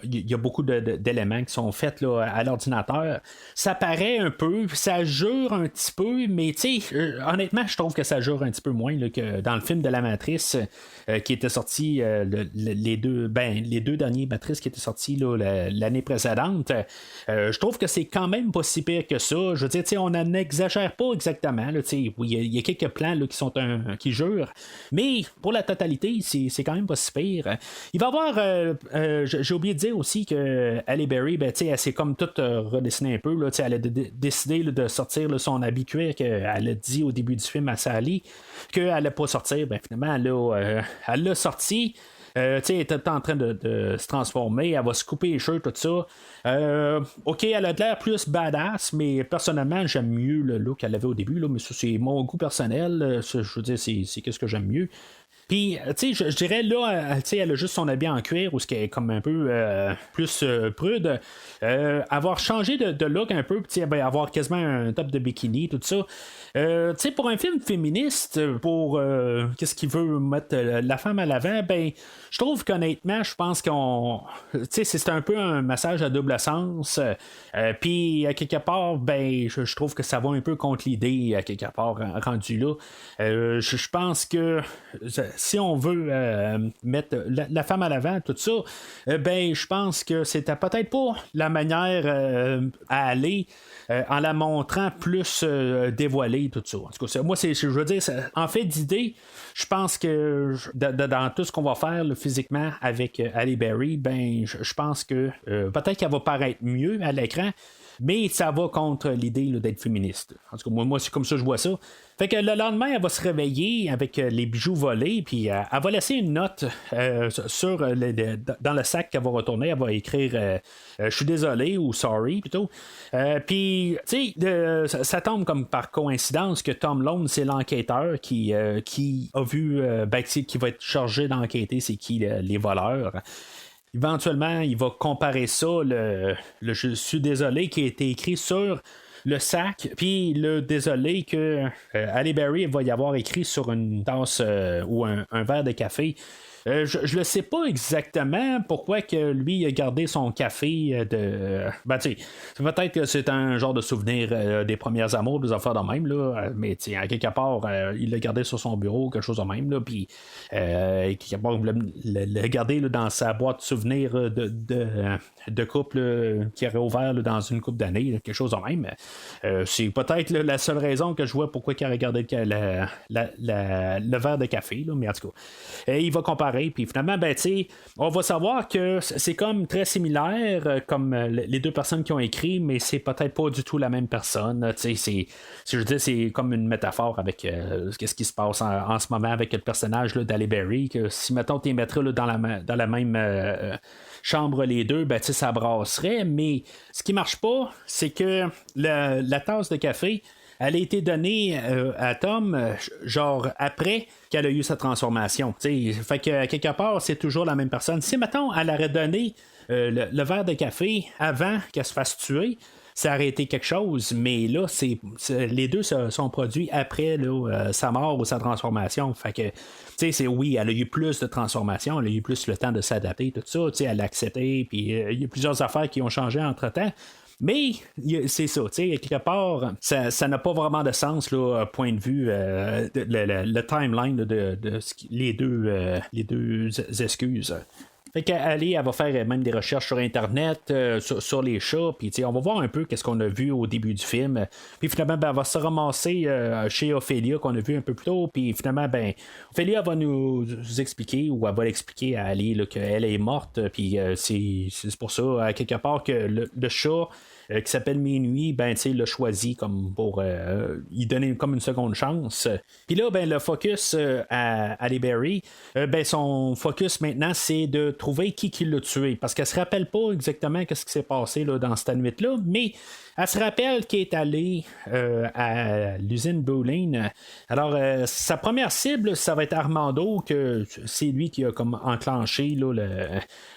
il y a beaucoup d'éléments qui sont faits là, à l'ordinateur. Ça paraît un peu, ça jure un petit peu, mais honnêtement, je trouve que ça jure un petit peu moins là, que dans le film de la Matrice qui était sorti les deux derniers Matrices qui étaient sortis là, l'année précédente. Je trouve que c'est quand même pas si pire que ça. Je veux dire, on n'exagère pas exactement. Là, oui, il y a quelques plans là, qui jurent, mais pour la totalité, c'est quand même pas si pire. Il va y avoir, j'ai oublié de dire aussi que Halle Berry, elle s'est comme toute redessinée un peu. Là, elle a décidé là, de sortir là, son habit cuir qu'elle a dit au début du film à Sally qu'elle n'allait pas sortir. Finalement, elle l'a sorti. Elle était en train de se transformer, elle va se couper les cheveux, tout ça. Ok, elle a de l'air plus badass, mais personnellement, j'aime mieux le look qu'elle avait au début, là, mais ça, c'est mon goût personnel. Je veux dire, c'est ce que j'aime mieux. Puis, tu sais, je dirais là, elle a juste son habit en cuir, ou ce qui est comme un peu plus prude. Avoir changé de look un peu, puis avoir quasiment un top de bikini, tout ça. Tu sais, pour un film féministe, pour qu'est-ce qu'il veut mettre la femme à l'avant, je trouve qu'honnêtement, je pense qu'on. Tu sais, c'est un peu un message à double sens. Puis, à quelque part, je trouve que ça va un peu contre l'idée, à quelque part, rendu là. Je pense que si on veut mettre la femme à l'avant, tout ça, je pense que c'était peut-être pas la manière à aller en la montrant plus dévoilée, tout ça. En tout cas, moi, je veux dire, en fait d'idée, je pense que dans tout ce qu'on va faire là, physiquement avec Halle Berry, je pense que peut-être qu'elle va paraître mieux à l'écran. mais ça va contre l'idée là, d'être féministe. En tout cas, moi c'est comme ça que je vois ça. Fait que le lendemain, elle va se réveiller avec les bijoux volés, puis elle va laisser une note dans le sac qu'elle va retourner. Elle va écrire je suis désolé ou sorry plutôt. Puis, tu sais, ça tombe comme par coïncidence que Tom Lone, c'est l'enquêteur qui a vu, qui va être chargé d'enquêter c'est qui les voleurs. Éventuellement, il va comparer ça, le je suis désolé qui a été écrit sur le sac, puis le désolé que Halle Berry va y avoir écrit sur une tasse ou un verre de café. Je ne sais pas exactement pourquoi que lui a gardé son café de. Ben, tu sais, peut-être que c'est un genre de souvenir des premières amours, des affaires de même, là. Mais, tu sais, à quelque part, il l'a gardé sur son bureau, quelque chose de même, là. Puis, quelque part, il l'a gardé là, dans sa boîte de souvenirs de couple qui aurait ouvert là, dans une couple d'années, là, quelque chose de même. C'est peut-être là, la seule raison que je vois pourquoi il aurait gardé le verre de café, là. Mais en tout cas, il va comparer. Puis finalement, ben, on va savoir que c'est comme très similaire comme les deux personnes qui ont écrit, mais c'est peut-être pas du tout la même personne. Je veux dire, c'est comme une métaphore avec ce qui se passe en ce moment avec le personnage là, d'Halle Berry, que si mettons tu les mettrais là, dans la même chambre les deux, ben, ça brasserait, mais ce qui marche pas, c'est que la tasse de café, elle a été donnée à Tom, genre après qu'elle a eu sa transformation. Fait que quelque part, c'est toujours la même personne. Si, mettons, elle aurait donné le verre de café avant qu'elle se fasse tuer, ça aurait été quelque chose, mais là, les deux se sont produits après là, sa mort ou sa transformation. Fait que, oui, elle a eu plus de transformation, elle a eu plus le temps de s'adapter, tout ça, elle a accepté, puis il y a plusieurs affaires qui ont changé entre-temps. Mais c'est ça, quelque part, ça n'a pas vraiment de sens, là, point de vue, le timeline de les deux excuses. Fait qu'elle va faire même des recherches sur Internet, sur les chats, puis on va voir un peu qu'est-ce qu'on a vu au début du film. Puis finalement, ben, elle va se ramasser chez Ophélia, qu'on a vu un peu plus tôt, puis finalement, ben, Ophélia va nous expliquer, ou elle va l'expliquer à Ali qu'elle est morte, puis c'est pour ça, à quelque part, que le chat qui s'appelle Minuit, ben, tu sais, l'a choisi comme pour y donner comme une seconde chance. Puis là, ben, le focus à Halle Berry, ben, son focus maintenant, c'est de trouver qui l'a tué. Parce qu'elle se rappelle pas exactement ce qui s'est passé là, dans cette nuit-là, mais elle se rappelle qu'elle est allée à l'usine Bowling. Alors, sa première cible, ça va être Armando, que c'est lui qui a comme enclenché là,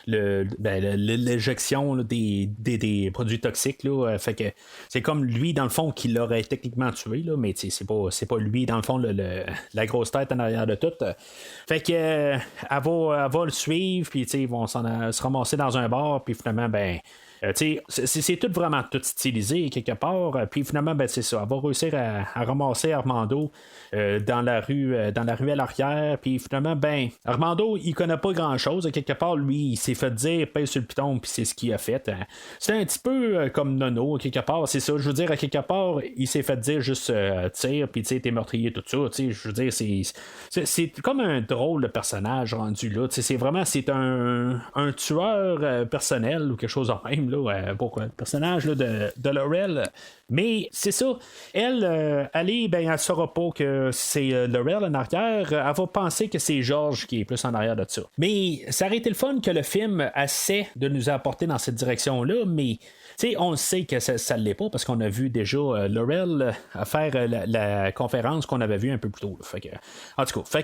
l'éjection là, des produits toxiques. Là. Fait que c'est comme lui, dans le fond, qui l'aurait techniquement tué, là, mais c'est pas lui, dans le fond, la grosse tête en arrière de tout. Fait que elle va le suivre, puis ils vont se ramasser dans un bar, puis finalement, ben. C'est tout vraiment tout stylisé quelque part, puis finalement ben, c'est ça, elle va réussir à ramasser Armando dans la rue à l'arrière, puis finalement ben Armando il connaît pas grand chose quelque part, lui il s'est fait dire pèse sur le piton, puis c'est ce qu'il a fait. C'est un petit peu comme Nono quelque part, c'est ça, je veux dire à quelque part il s'est fait dire juste tire, puis t'es meurtrier tout ça, je veux dire c'est comme un drôle de personnage rendu là, c'est vraiment un tueur personnel ou quelque chose en même là, pour le personnage là, de Laurel. Mais c'est ça. Elle, ben, elle saura pas que c'est Laurel en arrière. Elle va penser que c'est George qui est plus en arrière de ça. Mais ça aurait été le fun que le film essaie de nous apporter dans cette direction-là, mais on le sait que ça ne l'est pas parce qu'on a vu déjà Laurel faire la conférence qu'on avait vue un peu plus tôt. Fait que, en tout cas,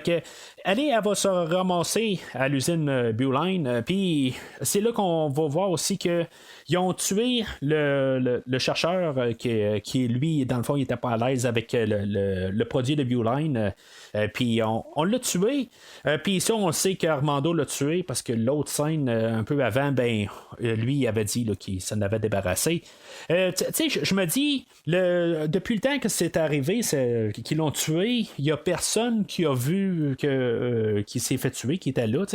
elle va se ramasser à l'usine Bowline. Puis c'est là qu'on va voir aussi qu'ils ont tué le chercheur qui lui, dans le fond, il était pas à l'aise avec le produit de Bowline. Puis on l'a tué. Puis ça, on sait qu'Armando l'a tué parce que l'autre scène, un peu avant, ben lui, il avait dit là, qu'il s'en avait débarrassé. Je me dis, depuis le temps que c'est arrivé, qu'ils l'ont tué, il n'y a personne qui a vu qui s'est fait tuer, qui était là.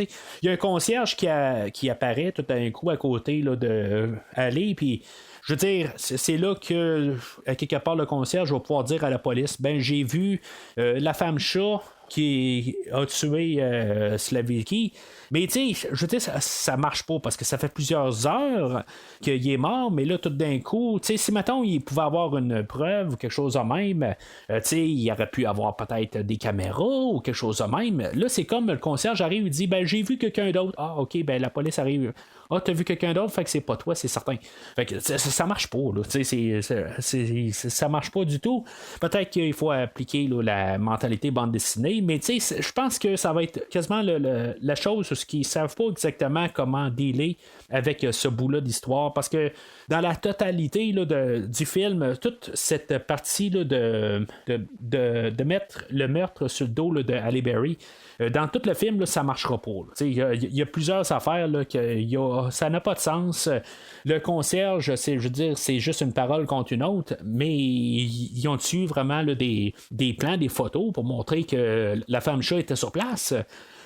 Il y a un concierge qui apparaît tout d'un coup à côté là, de aller, puis je veux dire, c'est là que, à quelque part, le concierge va pouvoir dire à la police, ben j'ai vu la femme chat qui a tué Slavicki. Mais tu sais, je veux dire, ça marche pas parce que ça fait plusieurs heures qu'il est mort, mais là, tout d'un coup, tu sais, si mettons, il pouvait avoir une preuve ou quelque chose de même, tu sais, il aurait pu avoir peut-être des caméras ou quelque chose de même. Là, c'est comme le concierge arrive et dit, ben, j'ai vu quelqu'un d'autre. Ah, ok, ben, la police arrive. Ah, t'as vu quelqu'un d'autre, fait que c'est pas toi, c'est certain. Fait que ça marche pas, là. Tu sais, ça marche pas du tout. Peut-être qu'il faut appliquer là, la mentalité bande dessinée, mais tu sais, je pense que ça va être quasiment la chose sur ce qu'ils savent pas exactement comment dealer avec ce bout-là d'histoire, parce que dans la totalité là, du film, toute cette partie là, de mettre le meurtre sur le dos là, de Halle Berry, dans tout le film, là, ça marchera pas. Il y a plusieurs affaires là, ça n'a pas de sens. Le concierge, je veux dire, c'est juste une parole contre une autre, mais ils ont tué vraiment là, des plans, des photos pour montrer que la femme chat était sur place.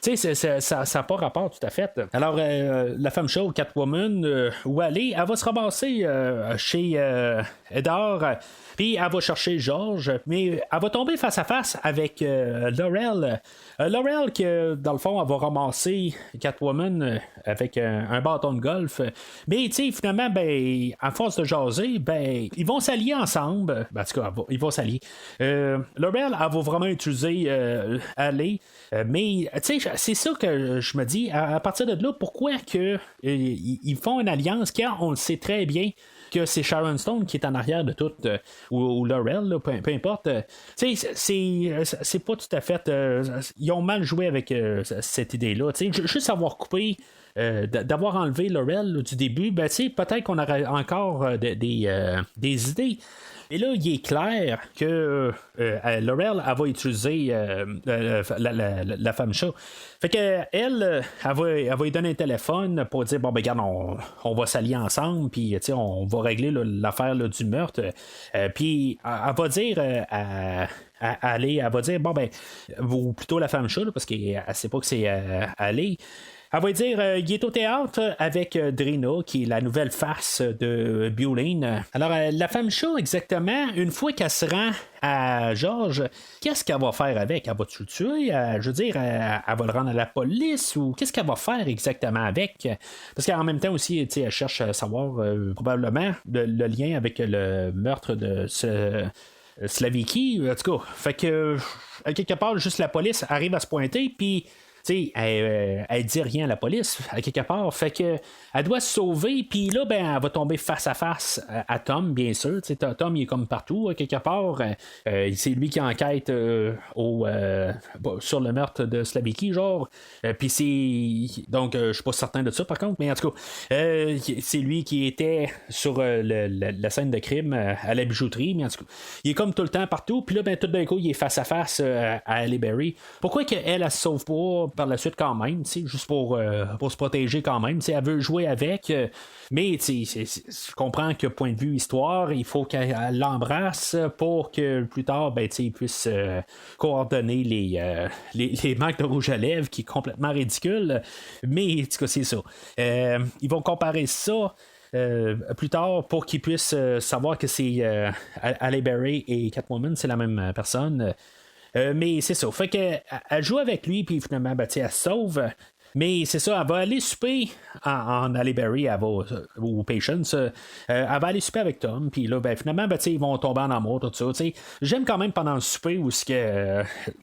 Tu sais, ça n'a pas rapport tout à fait. Alors, la femme chat, Catwoman, où elle est, elle va se ramasser chez Eddard, puis elle va chercher George, mais elle va tomber face à face avec Laurel. Laurel, que dans le fond, elle va ramasser Catwoman avec un bâton de golf. Mais, tu sais, finalement, ben, à force de jaser, ben, ils vont s'allier ensemble. Ben, en tout cas, ils vont s'allier. Laurel, elle va vraiment utiliser Alley. Mais, tu sais, c'est ça que je me dis. À partir de là, pourquoi que ils font une alliance quand on le sait très bien que c'est Sharon Stone qui est en arrière de tout, ou Laurel, là, peu importe. Tu sais, c'est pas tout à fait. Ils ont mal joué avec cette idée-là. Tu sais, juste avoir coupé. D'avoir enlevé Laurel là, du début, ben, peut-être qu'on aurait encore des idées. Et là, il est clair que Laurel, elle va utiliser la femme chat. Fait que elle va lui donner un téléphone pour dire, bon, ben, regarde, on va s'allier ensemble, puis, on va régler là, l'affaire là, du meurtre. Puis, elle va dire elle va dire, bon, ben, ou plutôt la femme chat, là, parce qu'elle sait pas que c'est aller. Elle va dire il est au théâtre avec Drina, qui est la nouvelle face de Bulleen. Alors, la femme chat, exactement, une fois qu'elle se rend à George, qu'est-ce qu'elle va faire avec? Elle va-tu le tuer? Je veux dire, elle va le rendre à la police ou qu'est-ce qu'elle va faire exactement avec? Parce qu'en même temps aussi, elle cherche à savoir probablement le lien avec le meurtre de Slavicki. En tout cas, fait que quelque part, juste la police arrive à se pointer, puis elle dit rien à la police, à quelque part. Fait que elle doit se sauver, puis là, ben, elle va tomber face à face à Tom, bien sûr. Tom, il est comme partout, à quelque part. C'est lui qui enquête sur le meurtre de Slavicki, genre. Puis c'est. Donc, je suis pas certain de ça, par contre, mais en tout cas, c'est lui qui était sur la scène de crime à la bijouterie, mais en tout cas, il est comme tout le temps partout, puis là, ben, tout d'un coup, il est face à face à Halle Berry. Pourquoi qu'elle se sauve pas par la suite quand même, juste pour se protéger quand même, elle veut jouer avec, mais je comprends que point de vue histoire, il faut qu'elle l'embrasse pour que plus tard, ben, il puisse coordonner les marques de rouge à lèvres, qui est complètement ridicule, mais en tout cas, c'est ça. Ils vont comparer ça plus tard pour qu'ils puissent savoir que c'est Halle Berry et Catwoman, c'est la même personne. Mais c'est ça. Fait qu'elle joue avec lui, puis finalement, ben, elle se sauve. Mais c'est ça, elle va aller souper en Halle Berry, ou Patience. Elle va aller souper avec Tom, puis là, ben, finalement, ben, ils vont tomber en amour, tout ça. J'aime quand même pendant le souper où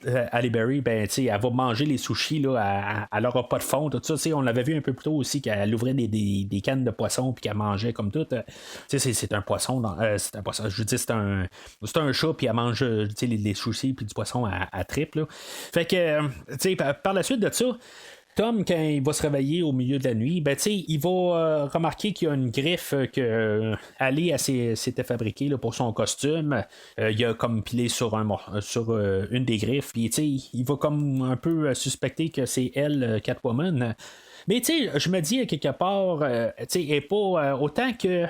Halle Berry, ben, elle va manger les sushis, là, elle n'aura pas de fond, tout ça. On l'avait vu un peu plus tôt aussi qu'elle ouvrait des cannes de poisson, puis qu'elle mangeait comme tout. C'est un poisson, c'est un poisson. Je veux dire, c'est un chat, puis elle mange les sushis, puis du poisson à triple. Fait que, par la suite de ça, Tom, quand il va se réveiller au milieu de la nuit, ben, il va remarquer qu'il y a une griffe que Ali s'était fabriquée là, pour son costume. Il a comme pilé sur une des griffes. Puis il va comme un peu suspecter que c'est elle, Catwoman. Mais je me dis à quelque part, et pas autant que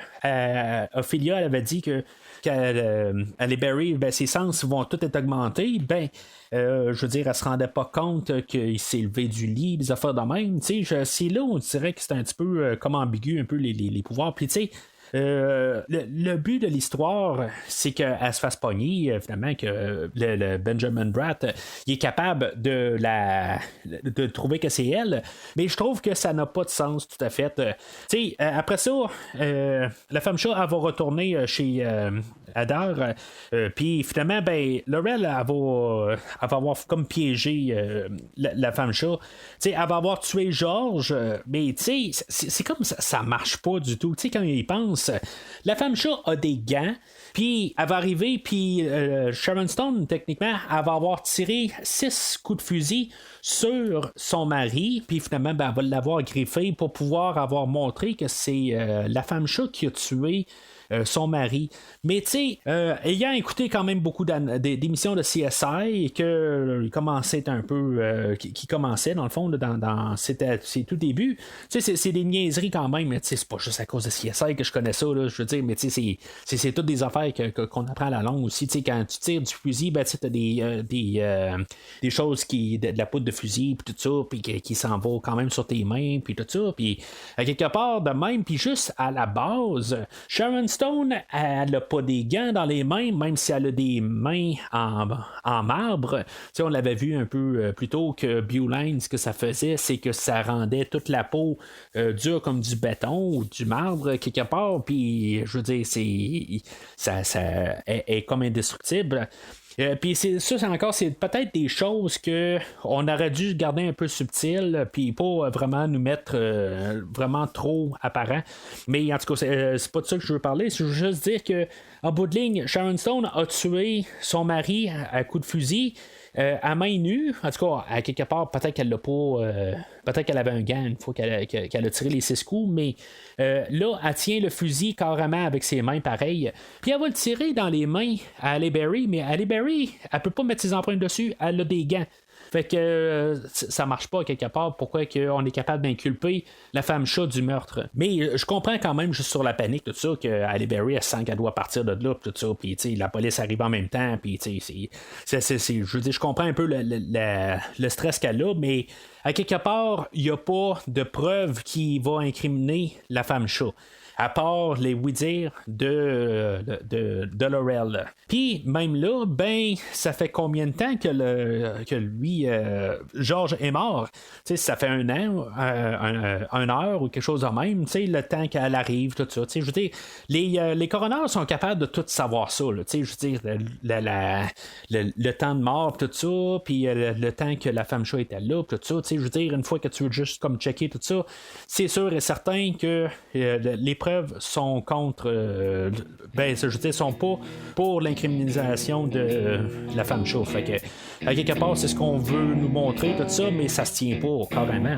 Ophelia elle avait dit que Halle Berry, ben, ses sens vont tout être augmentés, ben, je veux dire, elle se rendait pas compte qu'il s'est levé du lit, des affaires de même. C'est là où on dirait que c'est un petit peu comme ambigu, un peu les pouvoirs. Puis le but de l'histoire, c'est qu'elle se fasse pogner, finalement, que le Benjamin Bratt, il est capable de trouver que c'est elle, mais je trouve que ça n'a pas de sens tout à fait. Après ça, la femme chat, elle va retourner chez Hadar, puis finalement, Laurel, elle va avoir comme piégé la femme chat. Elle va avoir tué George, mais c'est comme ça marche pas du tout. Quand il pense, la femme chat a des gants, puis elle va arriver, puis Sharon Stone, techniquement, elle va avoir tiré 6 coups de fusil sur son mari, puis finalement, elle va l'avoir griffé pour pouvoir avoir montré que c'est la femme chat qui a tué son mari. Mais ayant écouté quand même beaucoup d'émissions de CSI, que commençait un peu, qui commençait dans le fond dans ses tout débuts, c'est des niaiseries quand même, mais c'est pas juste à cause de CSI que je connais ça, là, je veux dire, mais c'est toutes des affaires qu'on apprend à la longue aussi. Quand tu tires du fusil, t'as des choses de la poudre de fusil, puis tout ça, puis qui s'en va quand même sur tes mains, puis tout ça, puis à quelque part de même, puis juste à la base, Sharon Stone, elle n'a pas des gants dans les mains, même si elle a des mains en marbre. On l'avait vu un peu plus tôt que Bewline, ce que ça faisait, c'est que ça rendait toute la peau dure comme du béton ou du marbre quelque part, puis je veux dire, ça est comme indestructible. Puis c'est peut-être des choses que on aurait dû garder un peu subtil, puis pas vraiment nous mettre vraiment trop apparent. Mais en tout cas, c'est pas de ça que je veux parler. Je veux juste dire que en bout de ligne, Sharon Stone a tué son mari à coup de fusil. À main nue, en tout cas, à quelque part, peut-être qu'elle l'a pas. Peut-être qu'elle avait un gant une fois qu'elle a tiré les 6 coups, mais là, elle tient le fusil carrément avec ses mains pareilles. Puis elle va le tirer dans les mains à Halle Berry, mais Halle Berry, elle peut pas mettre ses empreintes dessus, elle a des gants. Fait que ça marche pas quelque part. Pourquoi on est capable d'inculper la femme chat du meurtre? Mais je comprends quand même, juste sur la panique, tout ça, que Halle Berry, elle sent qu'elle doit partir de là, tout ça. Puis la police arrive en même temps. Puis je veux dire, je comprends un peu le stress qu'elle a, mais à quelque part, il n'y a pas de preuve qui va incriminer la femme chat, à part les oui-dire de Laurel. Puis, même là, ça fait combien de temps que lui, George, est mort? Ça fait 1 an, 1 heure ou quelque chose de même, le temps qu'elle arrive, tout ça. Je veux dire, les coroners sont capables de tout savoir ça. Je veux dire, le temps de mort, tout ça, puis le temps que la femme chat était là, tout ça. Je veux dire, une fois que tu veux juste comme checker tout ça, c'est sûr et certain que les preuves sont contre je veux dire, sont pas pour l'incriminalisation de la femme chat. Fait que à quelque part, c'est ce qu'on veut nous montrer, tout ça, mais ça se tient pas carrément.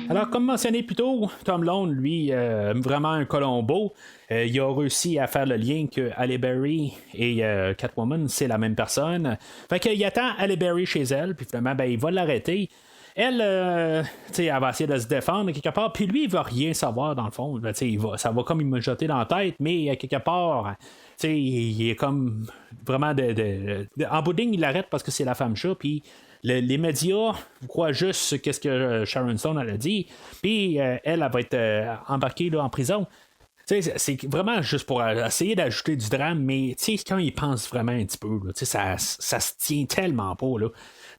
Alors, comme mentionné plus tôt, Tom Lone, lui, vraiment un Colombo, il a réussi à faire le lien que Halle Berry et Catwoman, c'est la même personne. Fait qu'il attend Halle Berry chez elle, puis finalement, il va l'arrêter. Elle, elle va essayer de se défendre quelque part, puis lui, il va rien savoir dans le fond. Ça va comme il me jeter dans la tête, mais quelque part, il est comme vraiment en bout de ligne, il l'arrête parce que c'est la femme chat, puis les médias croient juste qu'est-ce que Sharon Stone a dit, puis elle va être embarquée là, en prison. C'est vraiment juste pour essayer d'ajouter du drame, mais quand il pense vraiment un petit peu, là, ça se tient tellement pas. Là.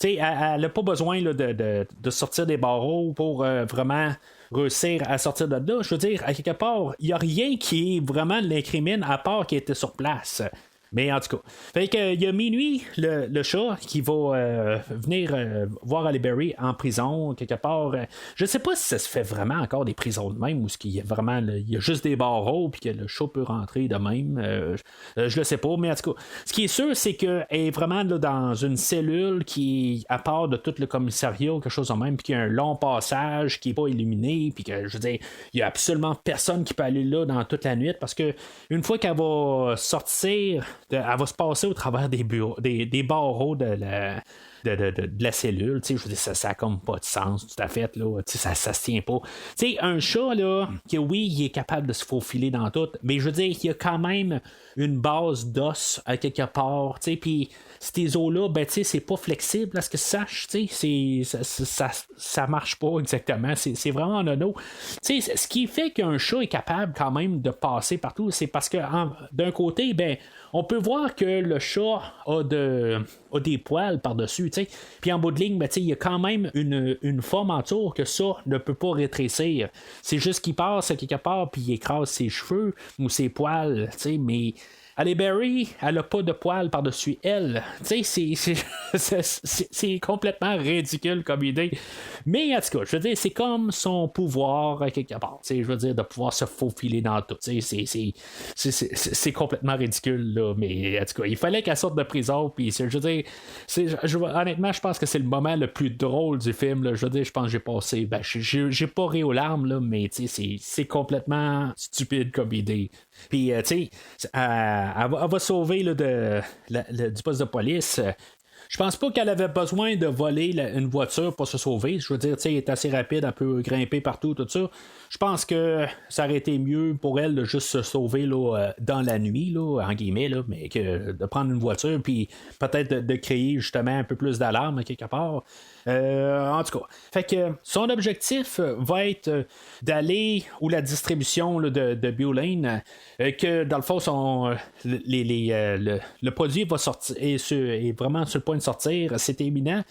Elle n'a pas besoin là, de sortir des barreaux pour vraiment réussir à sortir de là. Je veux dire, à quelque part, il n'y a rien qui vraiment l'incrimine à part qu'il était sur place. Mais en tout cas, fait que il y a Minuit, le chat, qui va venir voir Halle Berry en prison, quelque part. Je sais pas si ça se fait vraiment encore des prisons de même, ou ce qu'il y a vraiment, il y a juste des barreaux, puis que le chat peut rentrer de même. Je le sais pas, mais en tout cas, ce qui est sûr, c'est qu'elle est vraiment là, dans une cellule qui est à part de tout le commissariat, quelque chose de même, puis qu'il y a un long passage qui est pas illuminé, puis que, je veux dire, il y a absolument personne qui peut aller là dans toute la nuit, parce que une fois qu'elle va sortir, elle va se passer au travers des barreaux de de la cellule. Je veux dire, ça a comme pas de sens, tout à fait. Là, ça se tient pas. Un chat, là, que oui, il est capable de se faufiler dans tout, mais je veux dire, il y a quand même une base d'os à quelque part. Puis ces os-là, ben, c'est pas flexible, à ce que ça sache. Ça marche pas exactement. C'est vraiment nono. Ce qui fait qu'un chat est capable quand même de passer partout, c'est parce que d'un côté, ben, on peut voir que le chat a des poils par-dessus, puis en bout de ligne, ben, il y a quand même une forme en tour que ça ne peut pas rétrécir. C'est juste qu'il passe à quelque part puis il écrase ses cheveux ou ses poils, mais Halle Berry, elle a pas de poils par-dessus elle. C'est complètement ridicule comme idée. Mais en tout cas, je veux dire, c'est comme son pouvoir à quelque part. Je veux dire, de pouvoir se faufiler dans tout. C'est complètement ridicule, là. Mais en tout cas, il fallait qu'elle sorte de prison. Puis, je veux dire, honnêtement, je pense que c'est le moment le plus drôle du film. Là. Je veux dire, je pense que j'ai passé. Ben, j'ai pas ri aux larmes, là, mais c'est complètement stupide comme idée. Puis, tu sais, elle va sauver là, du poste de police. Je pense pas qu'elle avait besoin de voler une voiture pour se sauver. Je veux dire, elle est assez rapide, elle peut grimper partout, tout ça. Je pense que ça aurait été mieux pour elle de juste se sauver là, dans la nuit, là, en guillemets, là, mais que de prendre une voiture puis peut-être de créer justement un peu plus d'alarme quelque part. En tout cas, fait que son objectif va être d'aller où la distribution là, de Bioline, que dans le fond, le produit va sortir est vraiment sur le point de sortir, c'est imminent.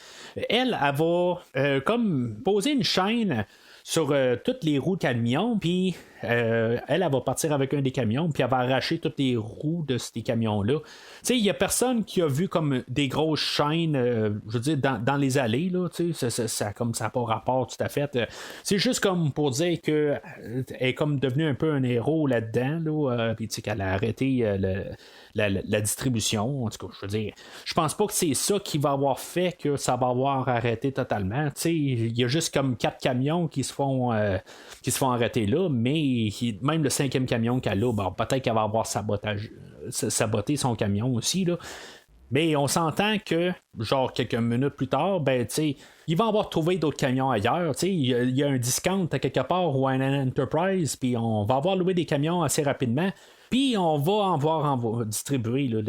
Elle va comme poser une chaîne sur toutes les roues de camions, puis elle va partir avec un des camions, puis elle va arracher toutes les roues de ces camions-là. Tu sais, il n'y a personne qui a vu comme des grosses chaînes, je veux dire, dans les allées, là, tu sais, ça n'a pas rapport tout à fait. C'est juste comme pour dire qu'elle est comme devenue un peu un héros là-dedans, là, puis tu sais, qu'elle a arrêté la distribution. En tout cas, je veux dire, je pense pas que c'est ça qui va avoir fait que ça va avoir arrêté totalement. Tu sais, il y a juste comme 4 camions qui se font arrêter là, mais même le 5e camion qu'elle a, bon, peut-être qu'elle va avoir saboté son camion aussi, là. Mais on s'entend que, genre, quelques minutes plus tard, ben, tu sais, il va avoir trouvé d'autres camions ailleurs. Tu sais, il y a un discount à quelque part ou un Enterprise, puis on va avoir loué des camions assez rapidement. Puis on va distribuer là,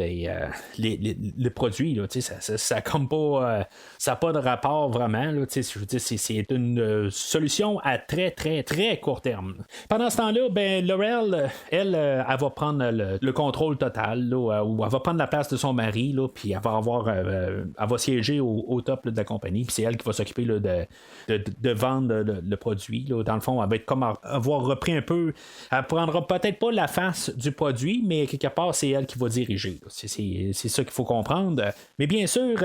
les produits. Là, ça comme pas, ça n'a pas de rapport vraiment. Là, je veux dire, c'est une solution à très, très, très court terme. Pendant ce temps-là, ben, Laurel, elle va prendre le contrôle total, là, ou elle va prendre la place de son mari, là, puis elle va siéger au top là, de la compagnie. Puis c'est elle qui va s'occuper là, de vendre le produit. Là. Dans le fond, elle va être comme avoir repris un peu. Elle prendra peut-être pas la face du produit, mais quelque part, c'est elle qui va diriger. C'est ça qu'il faut comprendre. Mais bien sûr,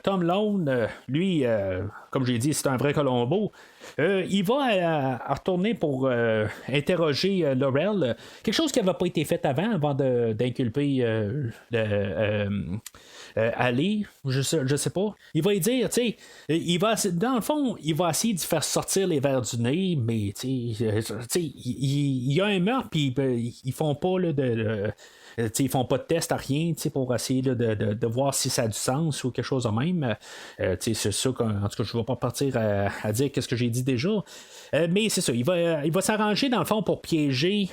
Tom Lone, lui, comme j'ai dit, c'est un vrai Colombo. Il va retourner pour interroger Laurel. Quelque chose qui n'avait pas été fait avant d'inculper Ali, je sais pas. Il va lui dire, tu sais, dans le fond, il va essayer de faire sortir les verres du nez, mais tu sais, il y a un meurtre, puis ils font pas là, ils font pas de test à rien pour essayer là, de voir si ça a du sens ou quelque chose de même. C'est ça qu'en tout cas, je ne vais pas partir à dire qu'est-ce que j'ai dit déjà. Mais c'est ça, il va s'arranger dans le fond pour piéger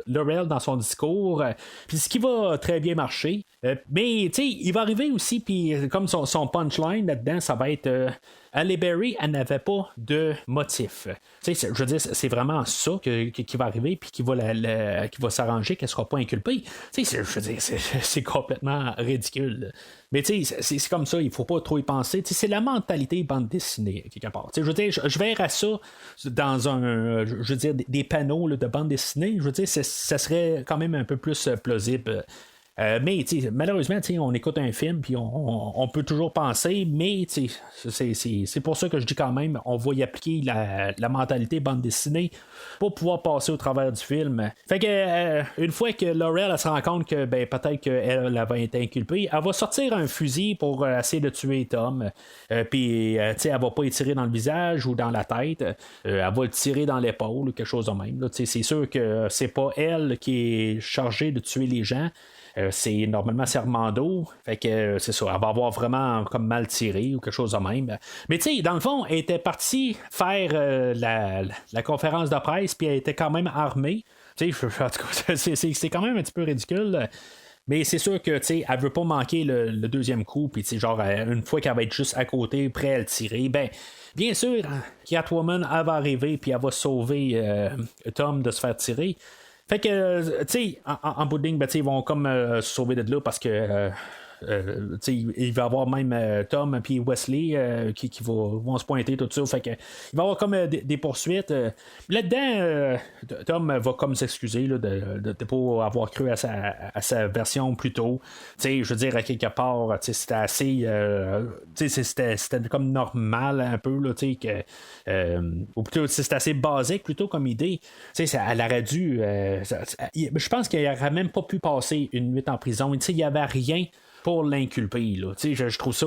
Laurel dans son discours, puis ce qui va très bien marcher. Mais tu sais, il va arriver aussi, puis comme son punchline là-dedans, ça va être Halle Berry, elle n'avait pas de motif. Tu sais, je veux dire, c'est vraiment ça qui va arriver, puis qui va s'arranger, qu'elle ne sera pas inculpée. Tu sais, je veux dire, c'est complètement ridicule. Mais tu sais, c'est comme ça, il ne faut pas trop y penser. Tu sais, c'est la mentalité bande dessinée, quelque part. Tu sais, je veux dire, je verrais ça dans je veux dire, des panneaux là, de bande dessinée. Je veux dire, ça serait quand même un peu plus plausible. Mais malheureusement, on écoute un film puis on peut toujours penser, mais c'est pour ça que je dis quand même, on va y appliquer la mentalité bande dessinée pour pouvoir passer au travers du film. Fait que une fois que Laurel elle se rend compte que peut-être qu'elle va être inculpée, elle va sortir un fusil pour essayer de tuer Tom. Puis elle va pas y tirer dans le visage ou dans la tête, elle va le tirer dans l'épaule ou quelque chose de même. C'est sûr que c'est pas elle qui est chargée de tuer les gens. c'est normalement c'est Armando. Fait que c'est ça, elle va avoir vraiment comme mal tiré ou quelque chose de même. Mais tu sais, dans le fond, elle était partie faire la conférence de presse, puis elle était quand même armée. Tu sais, en tout cas, c'est quand même un petit peu ridicule. Mais c'est sûr que, tu sais, elle veut pas manquer le deuxième coup, puis tu sais, genre, une fois qu'elle va être juste à côté, prêt à le tirer, ben, bien sûr, Catwoman, elle va arriver, puis elle va sauver Tom de se faire tirer. Fait que, tu sais, en bout de ligne, ben, ils vont comme se sauver de là parce que. Il va y avoir même Tom et Wesley qui vont se pointer tout ça. Fait que, il va y avoir comme des poursuites. Là-dedans, Tom va comme s'excuser là, de pas avoir cru à sa version plus tôt. Je veux dire, à quelque part, c'était assez. C'était comme normal un peu. Là, ou plutôt, c'était assez basique plutôt comme idée. Elle aurait dû. Je pense qu'elle n'aurait même pas pu passer une nuit en prison. Il n'y avait rien pour l'inculper. Là. Je trouve ça,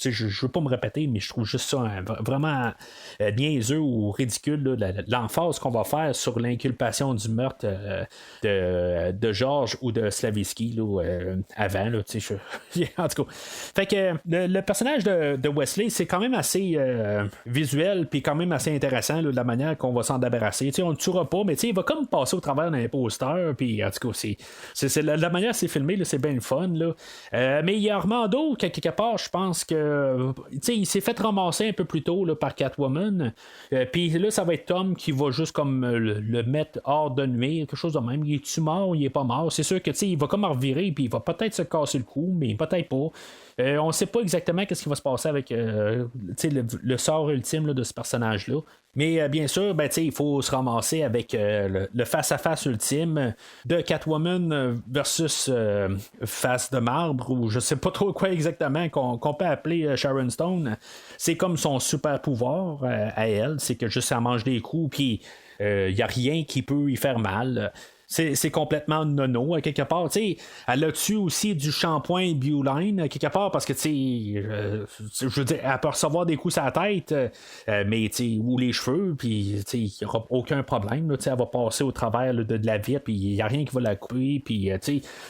je veux pas me répéter, mais je trouve juste ça vraiment niaiseux ou ridicule, là, l'emphase qu'on va faire sur l'inculpation du meurtre de George ou de Slaviski là, avant. Là, en tout cas. Fait que le personnage de Wesley, c'est quand même assez visuel puis quand même assez intéressant là, de la manière qu'on va s'en débarrasser. On le tuera pas, mais il va comme passer au travers d'un poster, puis en tout cas, c'est la manière c'est filmé, là, c'est bien le fun. Là. Mais il y a Armando, quelque part, je pense que il s'est fait ramasser un peu plus tôt là, par Catwoman. Puis là, ça va être Tom qui va juste comme le mettre hors de nuire, quelque chose de même. Il est-tu mort, il est pas mort. C'est sûr que il va comme revirer, puis il va peut-être se casser le cou, mais peut-être pas. On ne sait pas exactement qu'est-ce qui va se passer avec le sort ultime là, de ce personnage-là. Mais bien sûr, il faut se ramasser avec le face-à-face ultime de Catwoman versus Face de marbre, ou je sais pas trop quoi exactement qu'on peut appeler Sharon Stone. C'est comme son super pouvoir à elle, c'est que juste elle mange des coups, puis il n'y a rien qui peut y faire mal. C'est complètement nono, quelque part. Elle a tué aussi du shampoing Bioline, quelque part, parce que, je veux dire, elle peut recevoir des coups à la tête, mais, ou les cheveux, puis, il n'y aura aucun problème. Là, elle va passer au travers là, de la vitre, puis il n'y a rien qui va la couper, puis,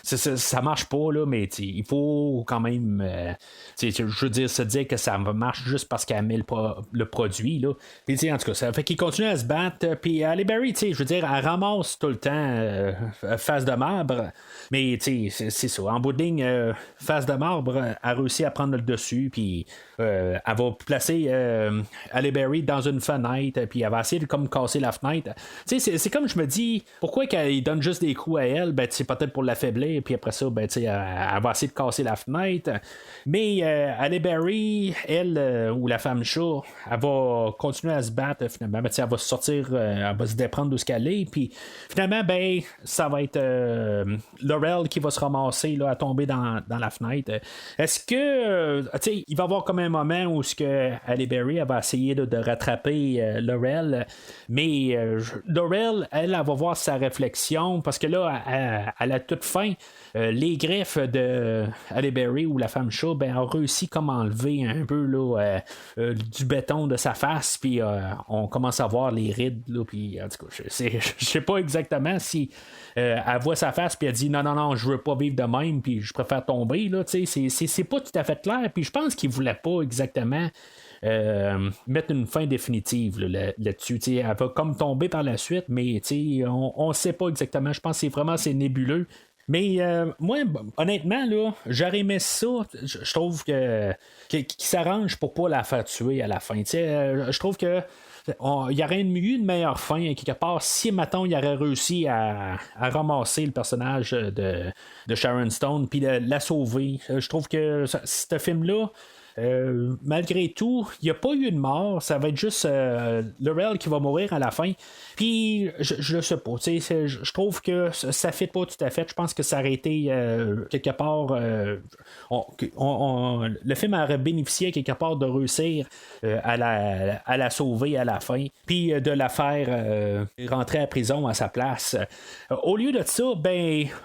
ça marche pas, là, mais, il faut quand même, je veux dire, se dire que ça marche juste parce qu'elle met le produit, là. Puis, en tout cas, ça fait qu'il continue à se battre, puis Halle Berry, je veux dire, elle ramasse tout le temps Face de marbre, mais c'est ça. En bout de ligne, Face de marbre a réussi à prendre le dessus, puis elle va placer Halle Berry dans une fenêtre, puis elle va essayer de comme casser la fenêtre. C'est comme je me dis, pourquoi qu'elle donne juste des coups à elle? C'est peut-être pour l'affaiblir, puis après ça, elle va essayer de casser la fenêtre. Mais Halle Berry, elle, ou la femme chat, elle va continuer à se battre finalement. Elle va sortir, elle va se déprendre de ce qu'elle est, puis finalement, ça va être Laurel qui va se ramasser là, à tomber dans la fenêtre. Est-ce que il va y avoir comme un moment où Halle Berry va essayer de rattraper Laurel, mais Laurel, elle va voir sa réflexion parce que là, à la toute fin, les griffes de Halle Berry ou la femme chat a réussi comme à enlever un peu là, du béton de sa face, puis on commence à voir les rides là, puis en tout cas, je sais pas exactement si elle voit sa face puis elle dit non, je veux pas vivre de même, puis je préfère tomber là, c'est pas tout à fait clair, puis je pense qu'il voulait pas exactement mettre une fin définitive là-dessus. Elle va comme tomber par la suite, mais on sait pas exactement. Je pense que c'est nébuleux. Mais moi, honnêtement, là, j'aurais aimé ça. Je trouve qu'il s'arrange pour pas la faire tuer à la fin. Je trouve que il y aurait eu une meilleure fin quelque part si mettons il aurait réussi à ramasser le personnage de Sharon Stone puis la sauver. Je trouve que ce film-là, malgré tout, il n'y a pas eu de mort. Ça va être juste Laurel qui va mourir à la fin. Puis, je sais pas. Je trouve que ça ne fit pas tout à fait. Je pense que ça aurait été quelque part. Le film aurait bénéficié quelque part de réussir à la sauver à la fin. Puis de la faire rentrer à prison à sa place. Au lieu de ça,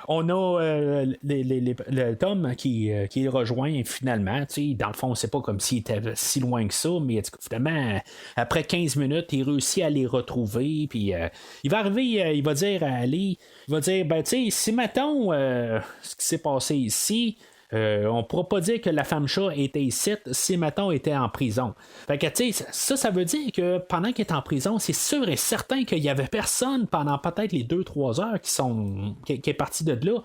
on a le Tom qui rejoint finalement. Dans le fond, sait pas comme s'il était si loin que ça, mais finalement, après 15 minutes, il réussit à les retrouver, puis il va arriver, il va dire à Ali, il va dire, ben tu sais, si mettons ce qui s'est passé ici, on ne pourra pas dire que la femme chat était ici si mettons était en prison. Fait que tu sais, ça veut dire que pendant qu'il est en prison, c'est sûr et certain qu'il y avait personne pendant peut-être les 2-3 heures qui est parti de là.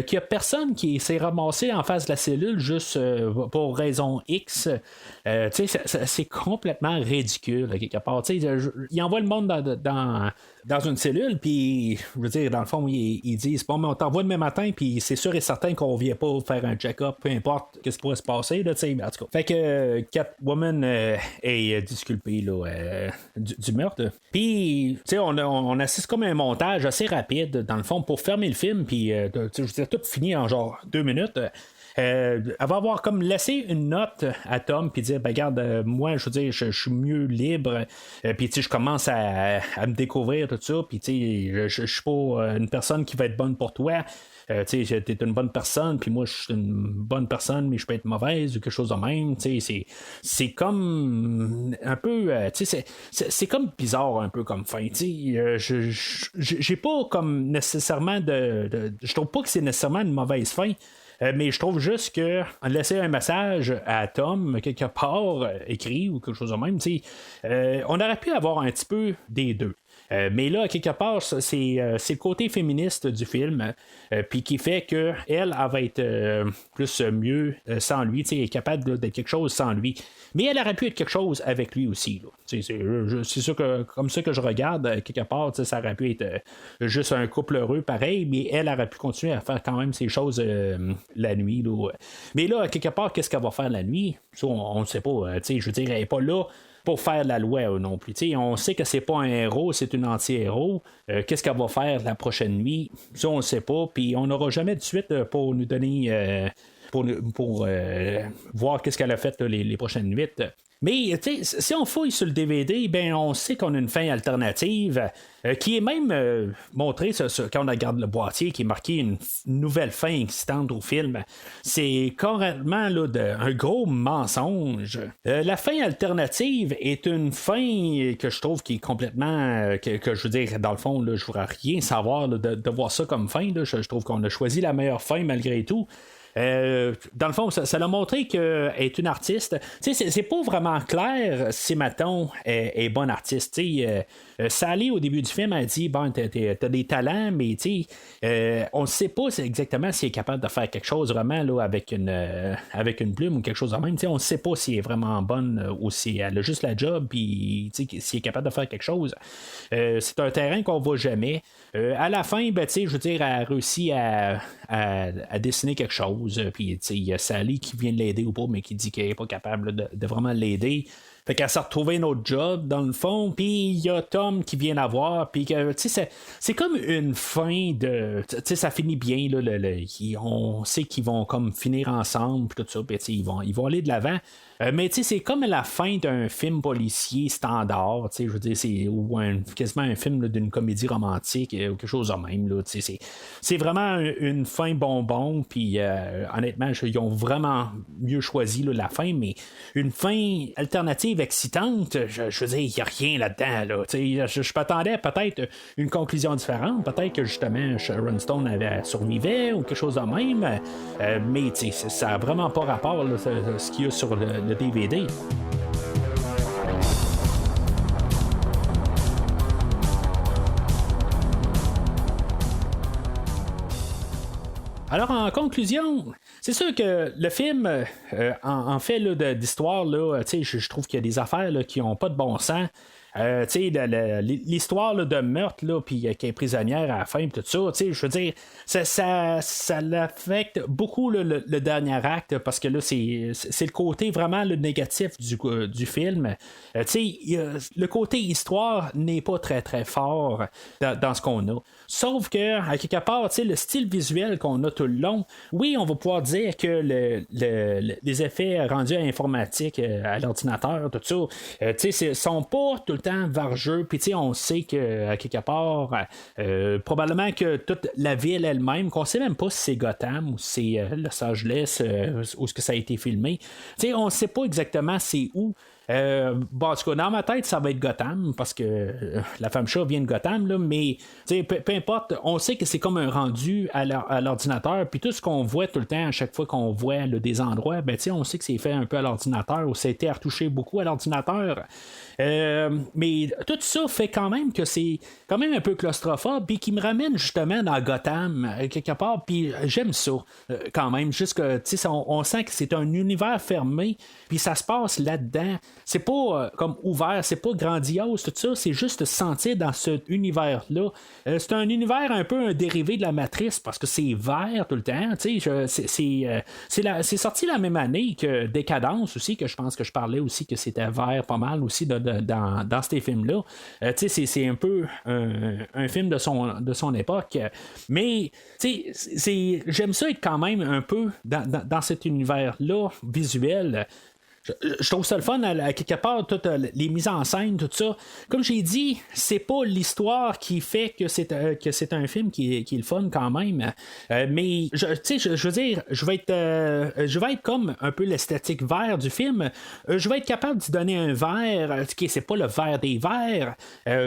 Qu'il n'y a personne qui s'est ramassé en face de la cellule juste pour raison X. C'est complètement ridicule, quelque part. Il envoie le monde dans une cellule, puis, je veux dire, dans le fond, ils disent, bon, mais on t'envoie demain matin, puis c'est sûr et certain qu'on ne vient pas faire un check-up, peu importe ce qui pourrait se passer, là, en tout cas. Fait que Catwoman est disculpée là, du meurtre. Puis, on assiste comme un montage assez rapide, dans le fond, pour fermer le film, puis, je veux dire, tout fini en genre 2 minutes. Elle va avoir comme laissé une note à Tom puis dire ben regarde moi je veux dire je suis mieux libre puis tu sais je commence à me découvrir tout ça puis tu sais je suis pas une personne qui va être bonne pour toi. Tu sais, t'es une bonne personne, puis moi, je suis une bonne personne, mais je peux être mauvaise ou quelque chose de même. Tu sais, c'est comme un peu, tu sais, c'est comme bizarre un peu comme fin. Tu sais, j'ai pas comme nécessairement je trouve pas que c'est nécessairement une mauvaise fin. Mais je trouve juste que laisser un message à Tom quelque part écrit ou quelque chose de même, on aurait pu avoir un petit peu des deux. Mais là, quelque part, c'est le côté féministe du film, puis qui fait qu'elle va être plus mieux sans lui, elle est capable d'être quelque chose sans lui. Mais elle aurait pu être quelque chose avec lui aussi. Là. C'est sûr que comme ça que je regarde, quelque part, ça aurait pu être juste un couple heureux pareil, mais elle aurait pu continuer à faire quand même ces choses la nuit. Là. Mais là, quelque part, qu'est-ce qu'elle va faire la nuit? Ça, on ne sait pas. Je veux dire, elle n'est pas là pour faire la loi non plus. On sait que c'est pas un héros, c'est un anti-héros. Qu'est-ce qu'elle va faire la prochaine nuit? Ça, on ne sait pas. Puis on n'aura jamais de suite pour nous donner... pour voir qu'est-ce qu'elle a fait les prochaines nuits. Mais si on fouille sur le DVD, ben on sait qu'on a une fin alternative qui est même montrée quand on regarde le boîtier, qui est marqué une nouvelle fin excitante au film. C'est carrément là, un gros mensonge. La fin alternative est une fin que je trouve qui est complètement que je veux dire, dans le fond, là, je ne voudrais rien savoir là, de voir ça comme fin. Là. Je trouve qu'on a choisi la meilleure fin malgré tout. Dans le fond, ça l'a montré qu'elle est une artiste. C'est pas vraiment clair si Maton est bonne artiste. Sally, au début du film, a dit bon, t'as des talents, mais on ne sait pas exactement si elle est capable de faire quelque chose vraiment là, avec une plume ou quelque chose de même. On ne sait pas si elle est vraiment bonne ou si elle a juste la job, puis si elle est capable de faire quelque chose. C'est un terrain qu'on ne voit jamais. À la fin, je veux dire, elle a réussi à dessiner quelque chose. Puis il y a Sally qui vient de l'aider ou pas, mais qui dit qu'elle n'est pas capable de vraiment l'aider. Fait qu'elle s'est retrouvée un autre job dans le fond, puis il y a Tom qui vient la voir, puis c'est comme une fin de, ça finit bien là, on sait qu'ils vont comme finir ensemble, puis tout ça, puis ils vont aller de l'avant. Mais c'est comme la fin d'un film policier standard, je veux dire, c'est quasiment un film là, d'une comédie romantique ou quelque chose de même. Là, c'est vraiment une fin bonbon, puis honnêtement, ils ont vraiment mieux choisi là, la fin, mais une fin alternative excitante, je veux dire, il n'y a rien là-dedans. Là, je m'attendais à peut-être une conclusion différente, peut-être que justement Sharon Stone survivait ou quelque chose de même, mais ça n'a vraiment pas rapport là, ce qu'il y a sur le DVD. Alors, en conclusion, c'est sûr que le film, en fait là, d'histoire, là, je trouve qu'il y a des affaires là, qui n'ont pas de bon sens. L'histoire là, de meurtre, là, puis qui est prisonnière à la fin, tout ça, je veux dire, ça l'affecte beaucoup là, le dernier acte, parce que là, c'est le côté vraiment le négatif du film. Le côté histoire n'est pas très très fort dans ce qu'on a. Sauf que, à quelque part, le style visuel qu'on a tout le long, oui, on va pouvoir dire que les effets rendus à l'informatique, à l'ordinateur, tout ça, sont pas tout le temps vargeux. Puis, on sait qu'à quelque part, probablement que toute la ville elle-même, qu'on sait même pas si c'est Gotham ou si c'est Los Angeles, où est-ce que ça a été filmé. On sait pas exactement c'est où. Bon, en tout cas, dans ma tête, ça va être Gotham parce que la femme chat vient de Gotham, là, mais peu importe, on sait que c'est comme un rendu à l'ordinateur, puis tout ce qu'on voit tout le temps, à chaque fois qu'on voit là, des endroits, ben, on sait que c'est fait un peu à l'ordinateur ou ça a été retouché beaucoup à l'ordinateur. Mais tout ça fait quand même que c'est quand même un peu claustrophobe, puis qui me ramène justement dans Gotham, quelque part, puis j'aime ça quand même, juste que on sent que c'est un univers fermé, puis ça se passe là-dedans. C'est pas comme ouvert, c'est pas grandiose, tout ça, c'est juste se sentir dans cet univers-là. C'est un univers un peu un dérivé de la Matrice parce que c'est vert tout le temps. C'est sorti la même année que Décadence aussi, que je pense que je parlais aussi que c'était vert pas mal aussi dans ces films-là. C'est un peu un film de son époque. Mais j'aime ça être quand même un peu dans cet univers-là visuel. Je trouve ça le fun à quelque part, toutes les mises en scène, tout ça. Comme j'ai dit, c'est pas l'histoire qui fait que c'est un film qui est le fun quand même. Mais je veux dire, je vais être comme un peu l'esthétique vert du film. Je vais être capable d'y donner un vert, qui c'est pas le vert des verts,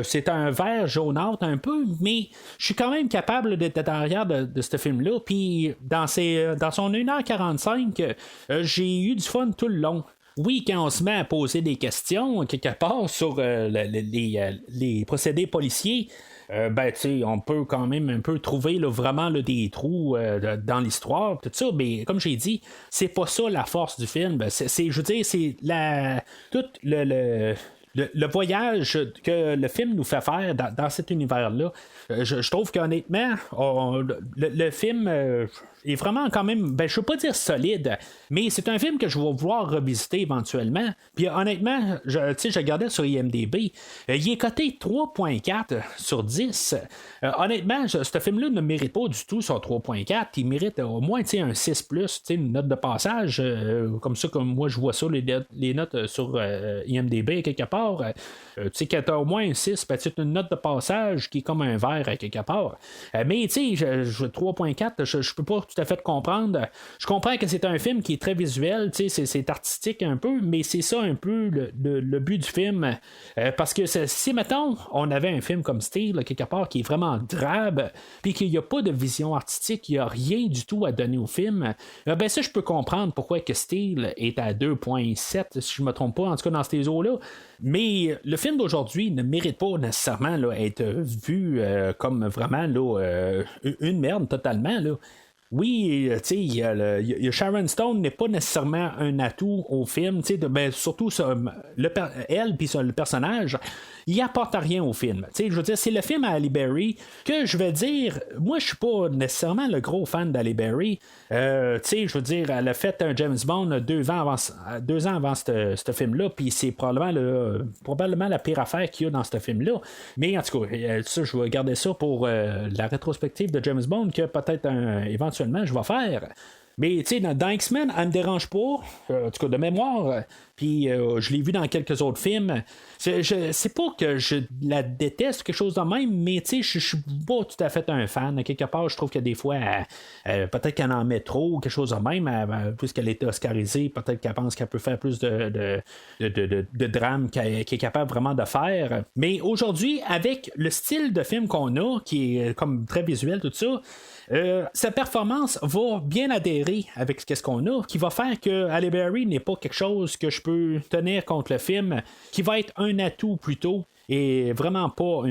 c'est un vert jaunâtre un peu, mais je suis quand même capable d'être derrière de ce film-là. Puis dans son 1h45, j'ai eu du fun tout le long. Oui, quand on se met à poser des questions, quelque part, sur les procédés policiers, on peut quand même un peu trouver là, vraiment là, des trous dans l'histoire, tout ça, mais comme j'ai dit, c'est pas ça la force du film. Je veux dire, c'est tout le voyage que le film nous fait faire dans cet univers-là. Je trouve qu'honnêtement, le film est vraiment quand même, je ne veux pas dire solide, mais c'est un film que je vais vouloir revisiter éventuellement. Puis honnêtement, je regardais sur IMDb, il est coté 3.4 sur 10. Honnêtement, ce film-là ne mérite pas du tout son 3.4. Il mérite au moins un 6+, une note de passage, comme ça, comme moi je vois ça, les notes sur IMDb quelque part. Quand tu as au moins un 6, c'est une note de passage qui est comme un verre à quelque part. Mais 3.4, je peux pas tout à fait comprendre. Je comprends que c'est un film qui est très visuel, c'est artistique un peu, mais c'est ça un peu le but du film. Parce que si, mettons, on avait un film comme Steel, quelque part, qui est vraiment drabe, puis qu'il n'y a pas de vision artistique, il n'y a rien du tout à donner au film, ça, je peux comprendre pourquoi que Steel est à 2.7, si je ne me trompe pas, en tout cas dans ces eaux-là. Mais le film d'aujourd'hui ne mérite pas nécessairement là, être vu comme vraiment là, une merde totalement. Là. Oui, il y a Sharon Stone n'est pas nécessairement un atout au film, surtout elle puis le personnage, il apporte rien au film. Je veux dire, c'est le film à Halle Berry que je vais dire, moi je suis pas nécessairement le gros fan d'Halle Berry. Je veux dire, elle a fait un James Bond 2 ans avant ce film-là, puis c'est probablement la pire affaire qu'il y a dans ce film-là. Mais en tout cas, ça, je vais garder ça pour la rétrospective de James Bond que peut-être éventuellement je vais faire. Mais tu sais, dans X-Men, elle me dérange pas, en tout cas de mémoire. Puis je l'ai vu dans quelques autres films. C'est pas que je la déteste, quelque chose de même, mais tu sais, je suis pas tout à fait un fan. Quelque part, je trouve que des fois, peut-être qu'elle en met trop, quelque chose de même, puisqu'elle est oscarisée, peut-être qu'elle pense qu'elle peut faire plus de drame qu'elle est capable vraiment de faire. Mais aujourd'hui, avec le style de film qu'on a, qui est comme très visuel, tout ça, sa performance va bien adhérer avec ce qu'on a, qui va faire que Halle Berry n'est pas quelque chose que je peux tenir contre le film, qui va être un atout plutôt et vraiment pas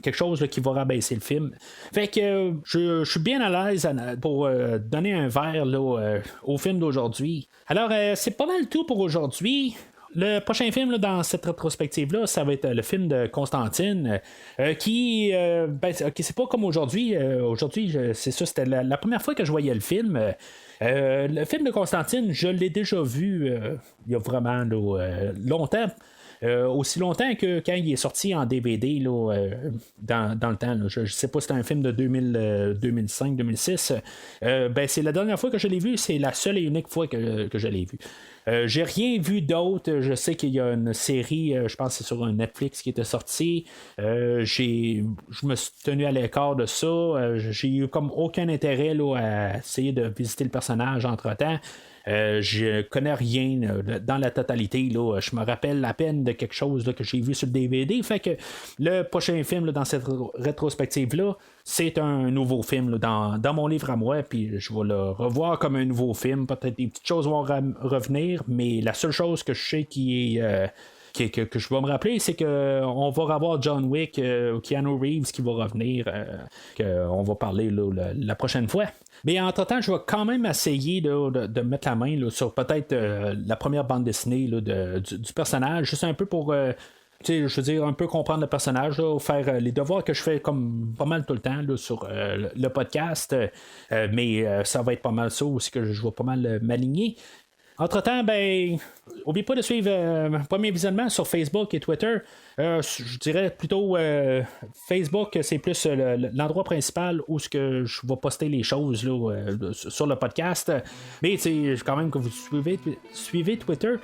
quelque chose là, qui va rabaisser le film. Fait que je suis bien à l'aise pour donner un verre là, au film d'aujourd'hui. Alors c'est pas mal tout pour aujourd'hui. Le prochain film là, dans cette rétrospective-là, ça va être le film de Constantine, qui c'est pas comme aujourd'hui. Aujourd'hui, c'est ça, c'était la première fois que je voyais le film. Le film de Constantine, je l'ai déjà vu il y a vraiment longtemps. aussi longtemps que quand il est sorti en DVD là, dans le temps. Là, je sais pas si c'était un film de 2005, 2006. C'est la dernière fois que je l'ai vu, c'est la seule et unique fois que je l'ai vu. J'ai rien vu d'autre. Je sais qu'il y a une série, je pense que c'est sur un Netflix qui était sortie. Je me suis tenu à l'écart de ça. J'ai eu comme aucun intérêt là, à essayer de visiter le personnage entre-temps. Je connais rien dans la totalité. Là. Je me rappelle à peine de quelque chose là, que j'ai vu sur le DVD. Fait que le prochain film là, dans cette rétrospective-là, c'est un nouveau film là, dans mon livre à moi. Puis je vais le revoir comme un nouveau film. Peut-être des petites choses vont revenir, mais la seule chose que je sais qui est... que je vais me rappeler, c'est qu'on va revoir John Wick, Keanu Reeves qui va revenir, qu'on va parler là, la prochaine fois. Mais entre-temps, je vais quand même essayer de mettre la main là, sur peut-être la première bande dessinée là, du personnage, juste un peu pour... je veux dire, un peu comprendre le personnage, là, faire les devoirs que je fais comme pas mal tout le temps là, sur le podcast, mais ça va être pas mal ça aussi que je vais pas mal m'aligner. Entre-temps, n'oubliez pas de suivre Premier Visionnement sur Facebook et Twitter. Je dirais plutôt Facebook, c'est plus l'endroit principal où ce que je vais poster les choses là, sur le podcast. Mais quand même que vous suivez Twitter,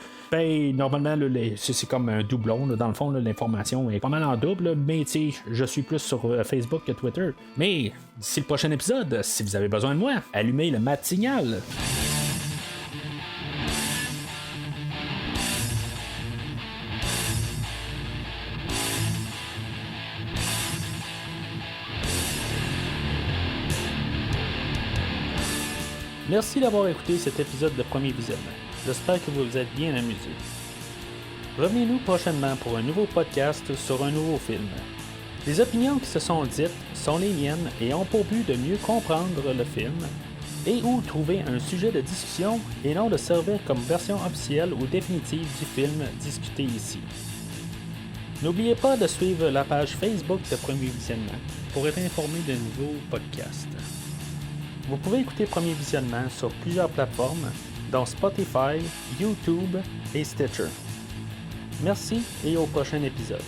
normalement là, c'est comme un doublon. Là, dans le fond, là, l'information est pas mal en double, là, mais je suis plus sur Facebook que Twitter. Mais d'ici le prochain épisode, si vous avez besoin de moi, allumez le matinal. Merci d'avoir écouté cet épisode de Premier Visionnement. J'espère que vous vous êtes bien amusé. Revenez-nous prochainement pour un nouveau podcast sur un nouveau film. Les opinions qui se sont dites sont les miennes et ont pour but de mieux comprendre le film et ou trouver un sujet de discussion et non de servir comme version officielle ou définitive du film discuté ici. N'oubliez pas de suivre la page Facebook de Premier Visionnement pour être informé de nouveaux podcasts. Vous pouvez écouter Premier Visionnement sur plusieurs plateformes, dont Spotify, YouTube et Stitcher. Merci et au prochain épisode.